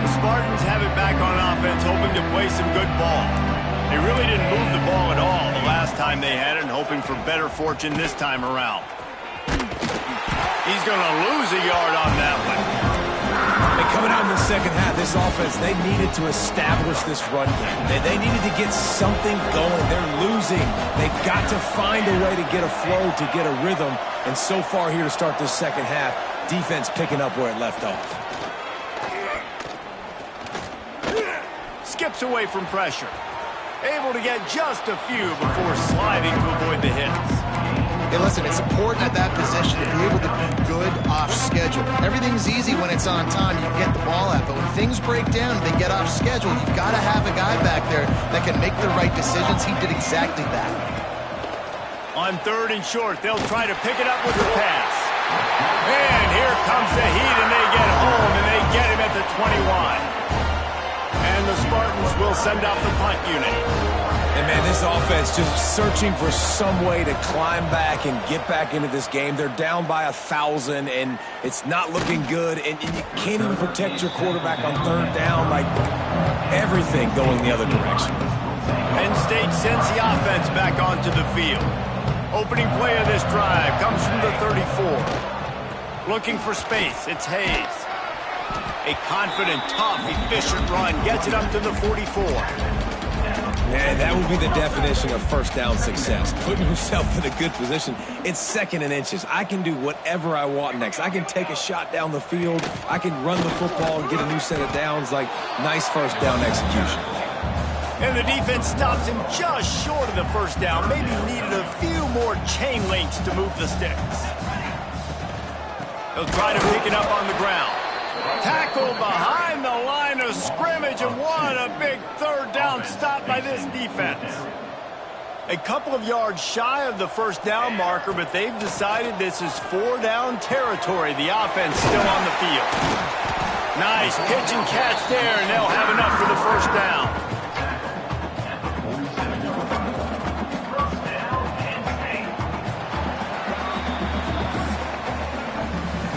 The Spartans have it back on offense, hoping to play some good ball. They really didn't move the ball at all the last time they had it, and hoping for better fortune this time around. He's going to lose a yard on that one. And coming out in the second half, this offense, they needed to establish this run game. They needed to get something going. They're losing. They've got to find a way to get a flow, to get a rhythm. And so far here to start this second half, defense picking up where it left off. Skips away from pressure. Able to get just a few before sliding to avoid the hits. Hey, listen, it's important at that position to be able to be good off schedule. Everything's easy when it's on time. You can get the ball out. But when things break down and they get off schedule, you've got to have a guy back there that can make the right decisions. He did exactly that. On 3rd and short, they'll try to pick it up with the pass. And here comes the heat, and they get home, and they get him at the 21. And the Spartans will send out the punt unit. And, man, this offense just searching for some way to climb back and get back into this game. They're down by 1,000, and it's not looking good. And you can't even protect your quarterback on 3rd down. Like, everything going the other direction. Penn State sends the offense back onto the field. Opening play of this drive comes from the 34. Looking for space, it's Hayes. A confident, tough, efficient run gets it up to the 44. Man, that would be the definition of first down success. Putting yourself in a good position. It's second and inches. I can do whatever I want next. I can take a shot down the field. I can run the football and get a new set of downs. Like, nice first down execution. And the defense stops him just short of the first down. Maybe needed a few more chain links to move the sticks. They'll try to pick it up on the ground. Tackled behind the line of scrimmage, and what a big third down stop by this defense. A couple of yards shy of the first down marker, but they've decided this is 4-down territory. The offense still on the field. Nice pitch and catch there, and they'll have enough for the first down.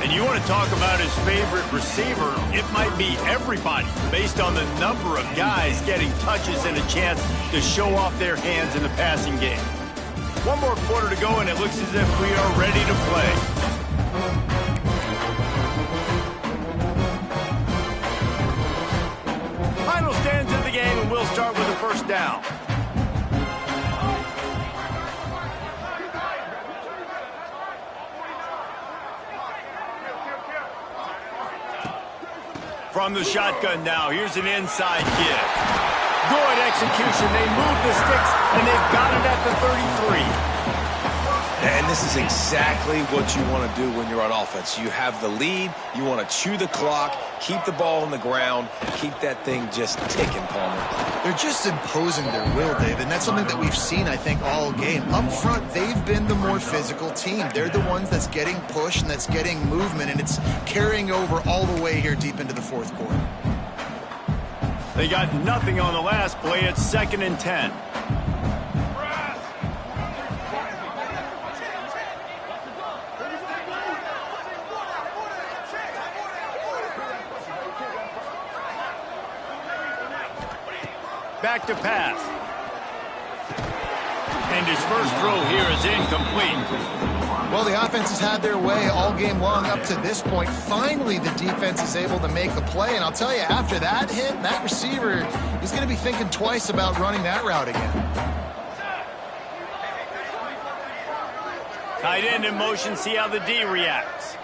And you want to talk about his favorite receiver, it might be everybody, based on the number of guys getting touches and a chance to show off their hands in the passing game. One more quarter to go, and it looks as if we are ready to play. Final stands of the game, and we'll start with the first down. From the shotgun now, here's an inside give. Good execution. They move the sticks, and they've got it at the 33. And this is exactly what you want to do when you're on offense. You have the lead. You want to chew the clock, keep the ball on the ground, keep that thing just ticking, Palmer. They're just imposing their will, Dave, and that's something that we've seen, I think, all game. Up front, they've been the more physical team. They're the ones that's getting pushed and that's getting movement, and it's carrying over all the way here deep into the fourth quarter. They got nothing on the last play. It's 2nd and 10. Back to pass. And his first throw here is incomplete. Well, the offense has had their way all game long up to this point. Finally, the defense is able to make a play. And I'll tell you, after that hit, that receiver is going to be thinking twice about running that route again. Tight end in motion, see how the D reacts.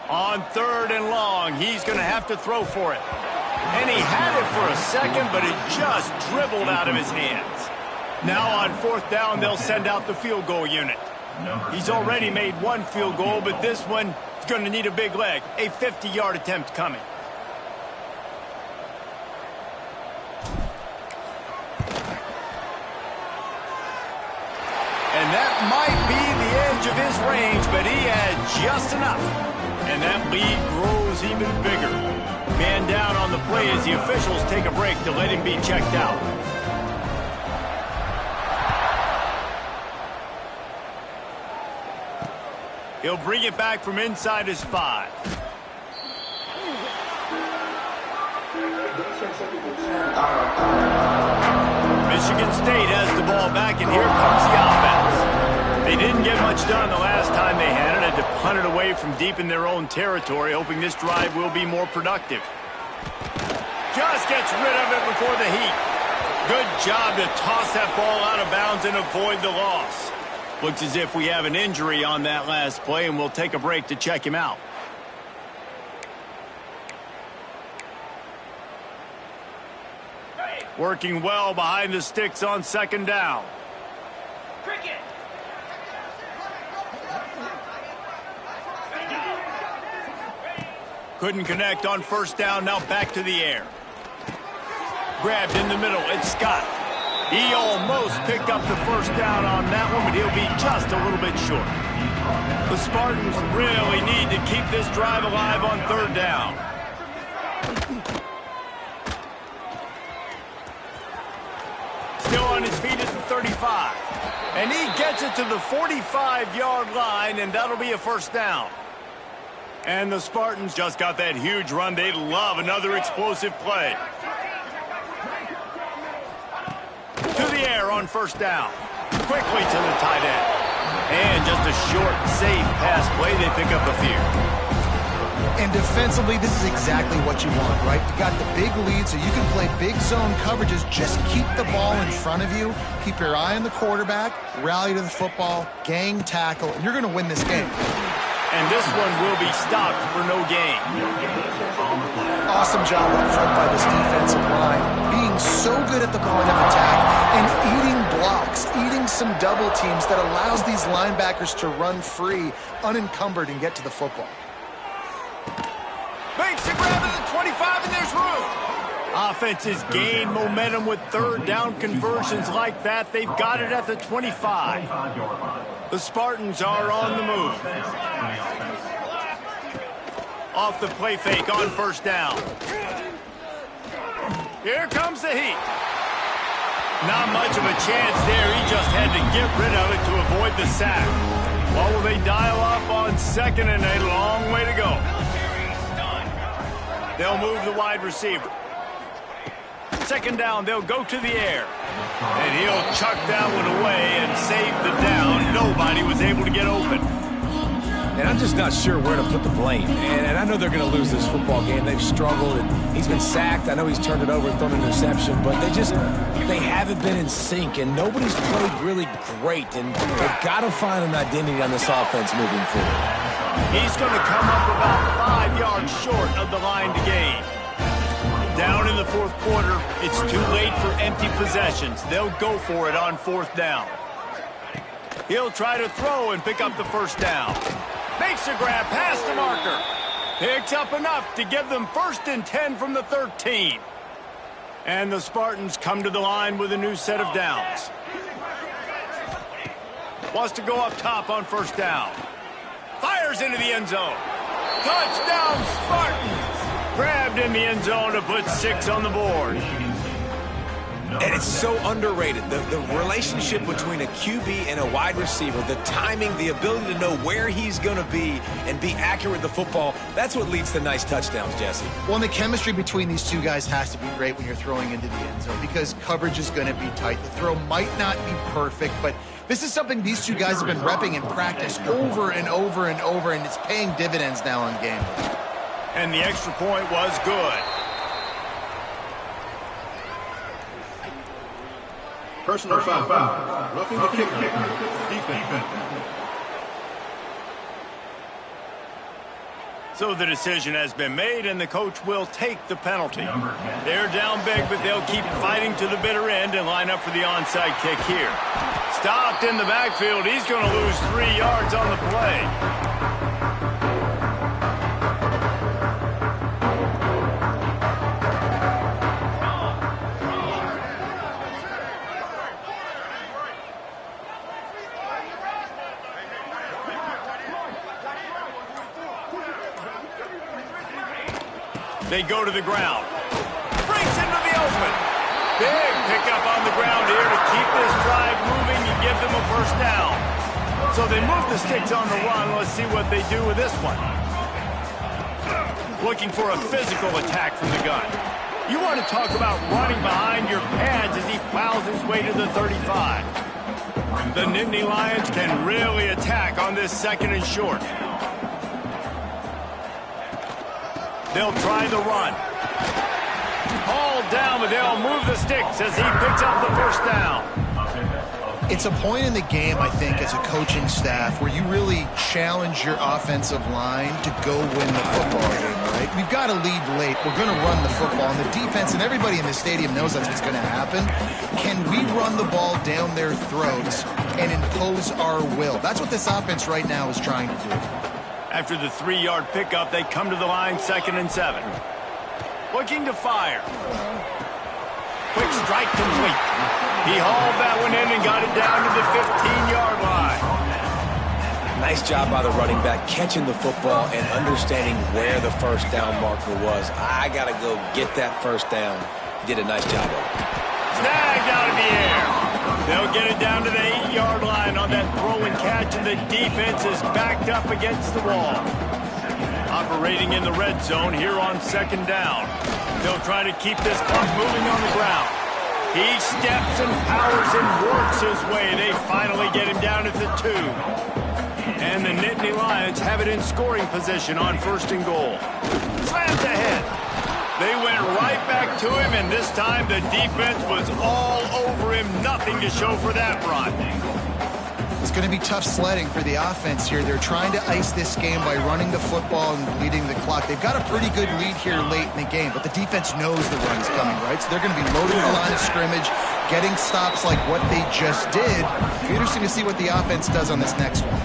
On 3rd and long, he's going to have to throw for it. And he had it for a second, but it just dribbled out of his hands. Now on 4th down, they'll send out the field goal unit. He's already made one field goal, but this one is going to need a big leg. A 50-yard attempt coming. And that might be the edge of his range, but he had just enough. And that lead grows even bigger. Man down on the play as the officials take a break to let him be checked out. He'll bring it back from inside his 5. Michigan State has the ball back, and here comes the offense. They didn't get much done the last time they had it. Had to punt it away from deep in their own territory, hoping this drive will be more productive. Just gets rid of it before the heat. Good job to toss that ball out of bounds and avoid the loss. Looks as if we have an injury on that last play, and we'll take a break to check him out. Working well behind the sticks on 2nd down. Couldn't connect on 1st down, now back to the air. Grabbed in the middle, it's Scott. He almost picked up the 1st down on that one, but he'll be just a little bit short. The Spartans really need to keep this drive alive on 3rd down. Still on his feet at the 35. And he gets it to the 45-yard line, and that'll be a 1st down. And the Spartans just got that huge run. They love another explosive play. To the air on 1st down. Quickly to the tight end. And just a short, safe pass play. They pick up a few. And defensively, this is exactly what you want, right? You got the big lead, so you can play big zone coverages. Just keep the ball in front of you. Keep your eye on the quarterback. Rally to the football. Gang tackle. And you're going to win this game. And this one will be stopped for no gain. Awesome job up front by this defensive line. Being so good at the point of attack and eating blocks, eating some double teams that allows these linebackers to run free, unencumbered, and get to the football. Makes a grab at the 25, and there's room. Offenses gain momentum with third down conversions like that. They've got it at the 25. The Spartans are on the move. Off the play fake on first down. Here comes the heat. Not much of a chance there. He just had to get rid of it to avoid the sack. What will they dial up on second and a long way to go? They'll move the wide receiver. Second down, they'll go to the air. And he'll chuck that one away and save the down. Nobody was able to get open. And I'm just not sure where to put the blame. And I know they're going to lose this football game. They've struggled, and he's been sacked. I know he's turned it over and thrown an interception, but they haven't been in sync, and nobody's played really great. And they've got to find an identity on this offense moving forward. He's going to come up about 5 yards short of the line to gain. Down in the fourth quarter, it's too late for empty possessions. They'll go for it on fourth down. He'll try to throw and pick up the first down. Makes a grab past the marker. Picks up enough to give them 1st and 10 from the 13. And the Spartans come to the line with a new set of downs. Wants to go up top on first down. Fires into the end zone. Touchdown, Spartans! Grabbed in the end zone to put 6 on the board. And it's so underrated. The relationship between a QB and a wide receiver, the timing, the ability to know where he's going to be and be accurate with the football, that's what leads to nice touchdowns, Jesse. Well, and the chemistry between these two guys has to be great when you're throwing into the end zone because coverage is going to be tight. The throw might not be perfect, but this is something these two guys have been repping in practice over and over and over, and it's paying dividends now on game. And the extra point was good. Personal foul. Roughing the kicker. Defense. So the decision has been made, and the coach will take the penalty. They're down big, but they'll keep fighting to the bitter end and line up for the onside kick here. Stopped in the backfield. He's going to lose 3 yards on the play. They go to the ground. Breaks into the open. Big pickup on the ground here to keep this drive moving and give them a first down. So they move the sticks on the run. Let's see what they do with this one. Looking for a physical attack from the gun. You want to talk about running behind your pads as he plows his way to the 35. The Nittany Lions can really attack on this second and short. They'll try the run. Hauled down, but they'll move the sticks as he picks up the first down. It's a point in the game, I think, as a coaching staff where you really challenge your offensive line to go win the football game, right? We've got to lead late. We're going to run the football. And the defense and everybody in the stadium knows that's what's going to happen. Can we run the ball down their throats and impose our will? That's what this offense right now is trying to do. After the 3-yard pickup, they come to the line 2nd and 7. Looking to fire. Quick strike complete. He hauled that one in and got it down to the 15-yard line. Nice job by the running back catching the football and understanding where the first down marker was. I got to go get that first down. He did a nice job of it. Snagged out of the air. They'll get it down to the 8-yard line on that throw and catch, and the defense is backed up against the wall. Operating in the red zone here on 2nd down. They'll try to keep this clock moving on the ground. He steps and powers and works his way. They finally get him down at the 2. And the Nittany Lions have it in scoring position on 1st and goal. Slams ahead. They went right back to him, and this time the defense was all over him. Nothing to show for that run. It's going to be tough sledding for the offense here. They're trying to ice this game by running the football and bleeding the clock. They've got a pretty good lead here late in the game, but the defense knows the run is coming, right? So they're going to be loading the line of scrimmage, getting stops like what they just did. It'll be interesting to see what the offense does on this next one.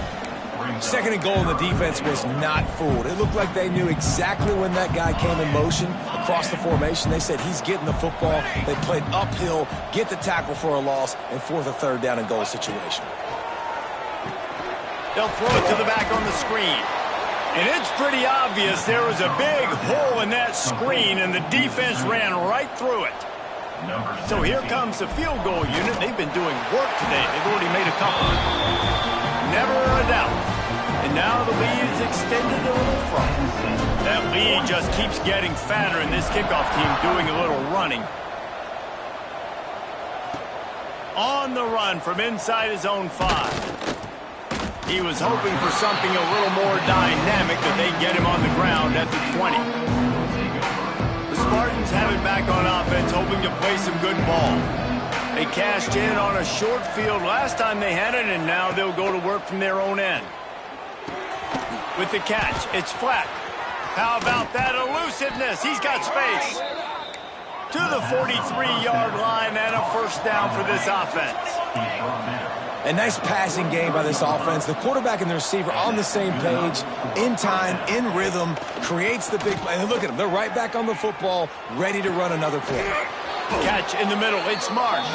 2nd and goal, and the defense was not fooled. It looked like they knew exactly when that guy came in motion across the formation. They said he's getting the football. They played uphill, get the tackle for a loss, and force a 3rd down and goal situation. They'll throw it to the back on the screen. And it's pretty obvious there was a big hole in that screen, and the defense ran right through it. So here comes the field goal unit. They've been doing work today. They've already made a couple. Never a doubt. And now the lead is extended a little further. That lead just keeps getting fatter, and this kickoff team doing a little running. On the run from inside his own 5. He was hoping for something a little more dynamic, that they get him on the ground at the 20. The Spartans have it back on offense, hoping to play some good ball. They cashed in on a short field last time they had it, and now they'll go to work from their own end. With the catch, it's flat. How about that elusiveness? He's got space. To the 43-yard line and a 1st down for this offense. A nice passing game by this offense. The quarterback and the receiver on the same page, in time, in rhythm, creates the big play. And look at them. They're right back on the football, ready to run another play. Catch in the middle. It's Marsh.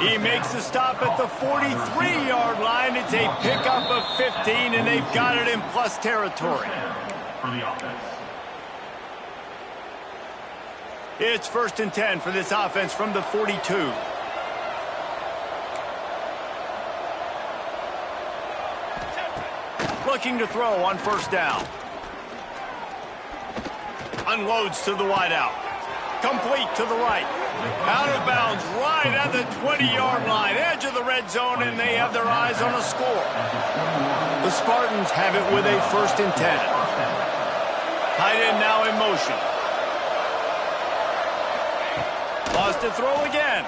He makes the stop at the 43-yard line. It's a pickup of 15, and they've got it in plus territory. It's 1st and 10 for this offense from the 42. Looking to throw on 1st down. Unloads to the wideout. Complete to the right. Out of bounds right at the 20-yard line. Edge of the red zone, and they have their eyes on a score. The Spartans have it with a 1st and 10. Tight end now in motion. Lost to throw again.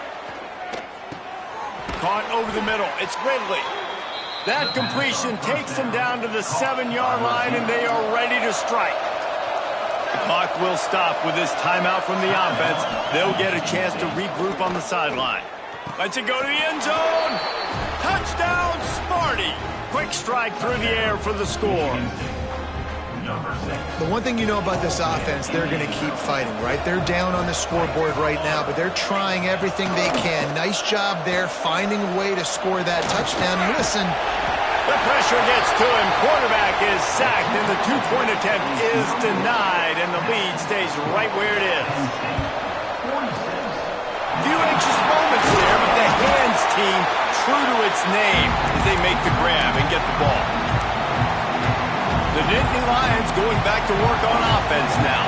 Caught over the middle. It's Ridley. That completion takes them down to the 7-yard line, and they are ready to strike. The clock will stop with this timeout from the offense. They'll get a chance to regroup on the sideline. Lets it go to the end zone. Touchdown, Sparty. Quick strike through the air for the score. The one thing you know about this offense, they're going to keep fighting, right? They're down on the scoreboard right now, but they're trying everything they can. Nice job there, finding a way to score that touchdown. And listen, the pressure gets to him. Quarterback is sacked, and the 2-point attempt is denied, and the lead stays right where it is. Few anxious moments there, but the hands team, true to its name, as they make the grab and get the ball. The Nittany Lions going back to work on offense now.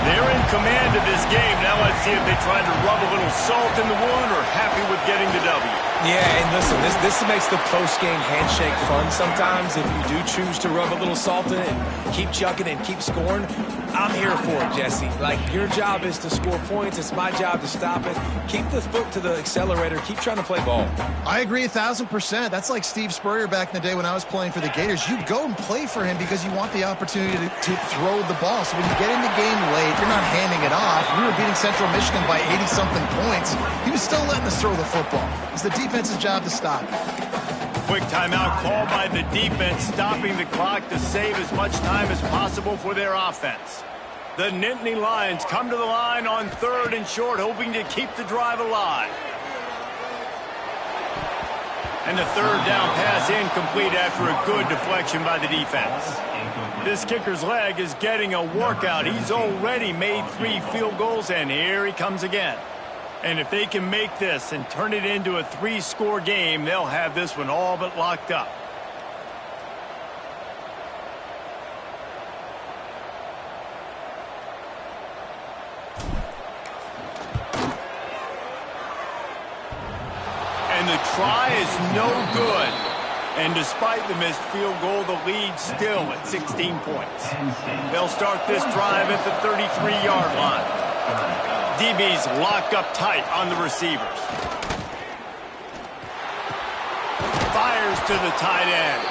They're in command of this game. Now let's see if they try to rub a little salt in the wound or happy with getting the W. Yeah, and listen, this makes the post-game handshake fun sometimes. If you do choose to rub a little salt in it and keep chucking and keep scoring, I'm here for it, Jesse. Like, your job is to score points. It's my job to stop it. Keep the foot to the accelerator. Keep trying to play ball. I agree 1,000%. That's like Steve Spurrier back in the day when I was playing for the Gators. You go and play for him because you want the opportunity to throw the ball. So when you get in the game late, you're not handing it off. We were beating Central Michigan by 80-something points. He was still letting us throw the football. It's the defense's job to stop. Quick timeout called by the defense, stopping the clock to save as much time as possible for their offense. The Nittany Lions come to the line on 3rd and short, hoping to keep the drive alive. And the 3rd down pass incomplete after a good deflection by the defense. This kicker's leg is getting a workout. He's already made 3 field goals, and here he comes again. And if they can make this and turn it into a 3-score game, they'll have this one all but locked up. And the try is no good. And despite the missed field goal, the lead still at 16 points. They'll start this drive at the 33-yard line. DB's locked up tight on the receivers. Fires to the tight end.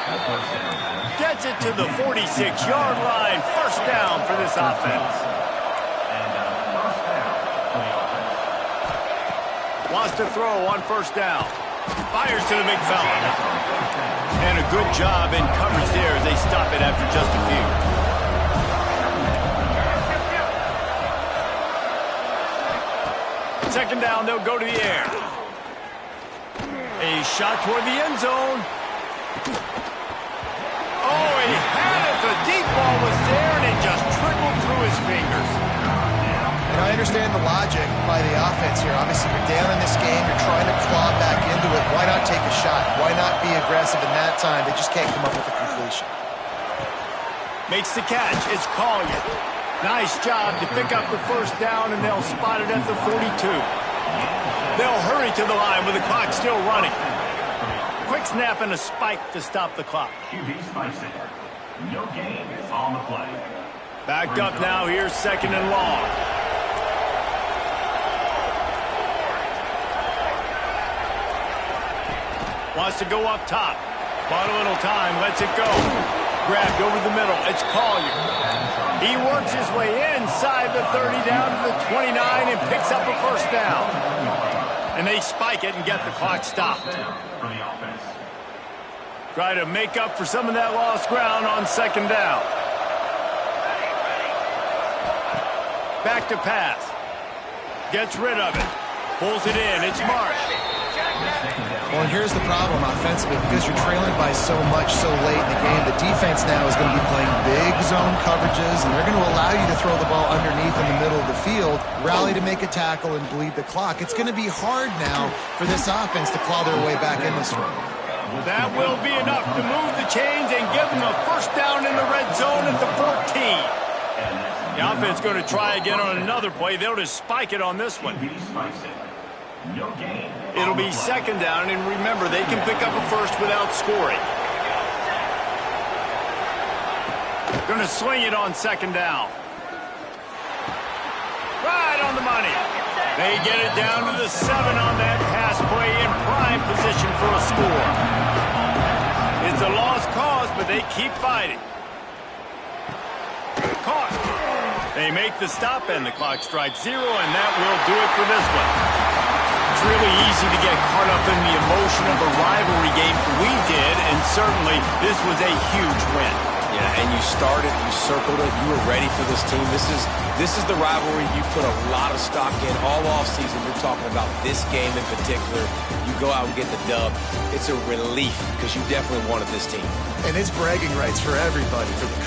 Gets it to the 46-yard line. First down for this offense. Wants to throw on first down. Fires to the big fella. And a good job in coverage there as they stop it after just a few. Second down, they'll go to the air. A shot toward the end zone. Oh, he had it. The deep ball was there, and it just trickled through his fingers. And I understand the logic by the offense here. Obviously, you're down in this game. You're trying to claw back into it. Why not take a shot? Why not be aggressive in that time? They just can't come up with a completion. Makes the catch. It's Collier. Nice job to pick up the first down, and they'll spot it at the 42. They'll hurry to the line with the clock still running. Quick snap and a spike to stop the clock. QB spikes it. No gain on the play. Backed up now. Here's second and long. Wants to go up top. Bought a little time. Lets it go. Grabbed over the middle. It's Collier. He works his way inside the 30 down to the 29 and picks up a first down. And they spike it and get the clock stopped. Try to make up for some of that lost ground on second down. Back to pass. Gets rid of it. Pulls it in. It's Marsh. Well, and here's the problem offensively. Because you're trailing by so much so late in the game, the defense now is going to be playing big zone coverages, and they're going to allow you to throw the ball underneath in the middle of the field, rally to make a tackle, and bleed the clock. It's going to be hard now for this offense to claw their way back in this one. That will be enough to move the chains and give them a first down in the red zone at the 14. The offense going to try again on another play. They'll just spike it on this one. It'll be second down, and remember, they can pick up a first without scoring. Going to swing it on second down. Right on the money. They get it down to the 7 on that pass play in prime position for a score. It's a lost cause, but they keep fighting. Caught. They make the stop, and the clock strikes 0, and that will do it for this one. It's really easy to get caught up in the emotion of a rivalry game. We did, and certainly this was a huge win. Yeah, and you started, you circled it, you were ready for this team. This is the rivalry you put a lot of stock in all offseason. You're talking about this game in particular. You go out and get the dub. It's a relief because you definitely wanted this team. And it's bragging rights for everybody, for the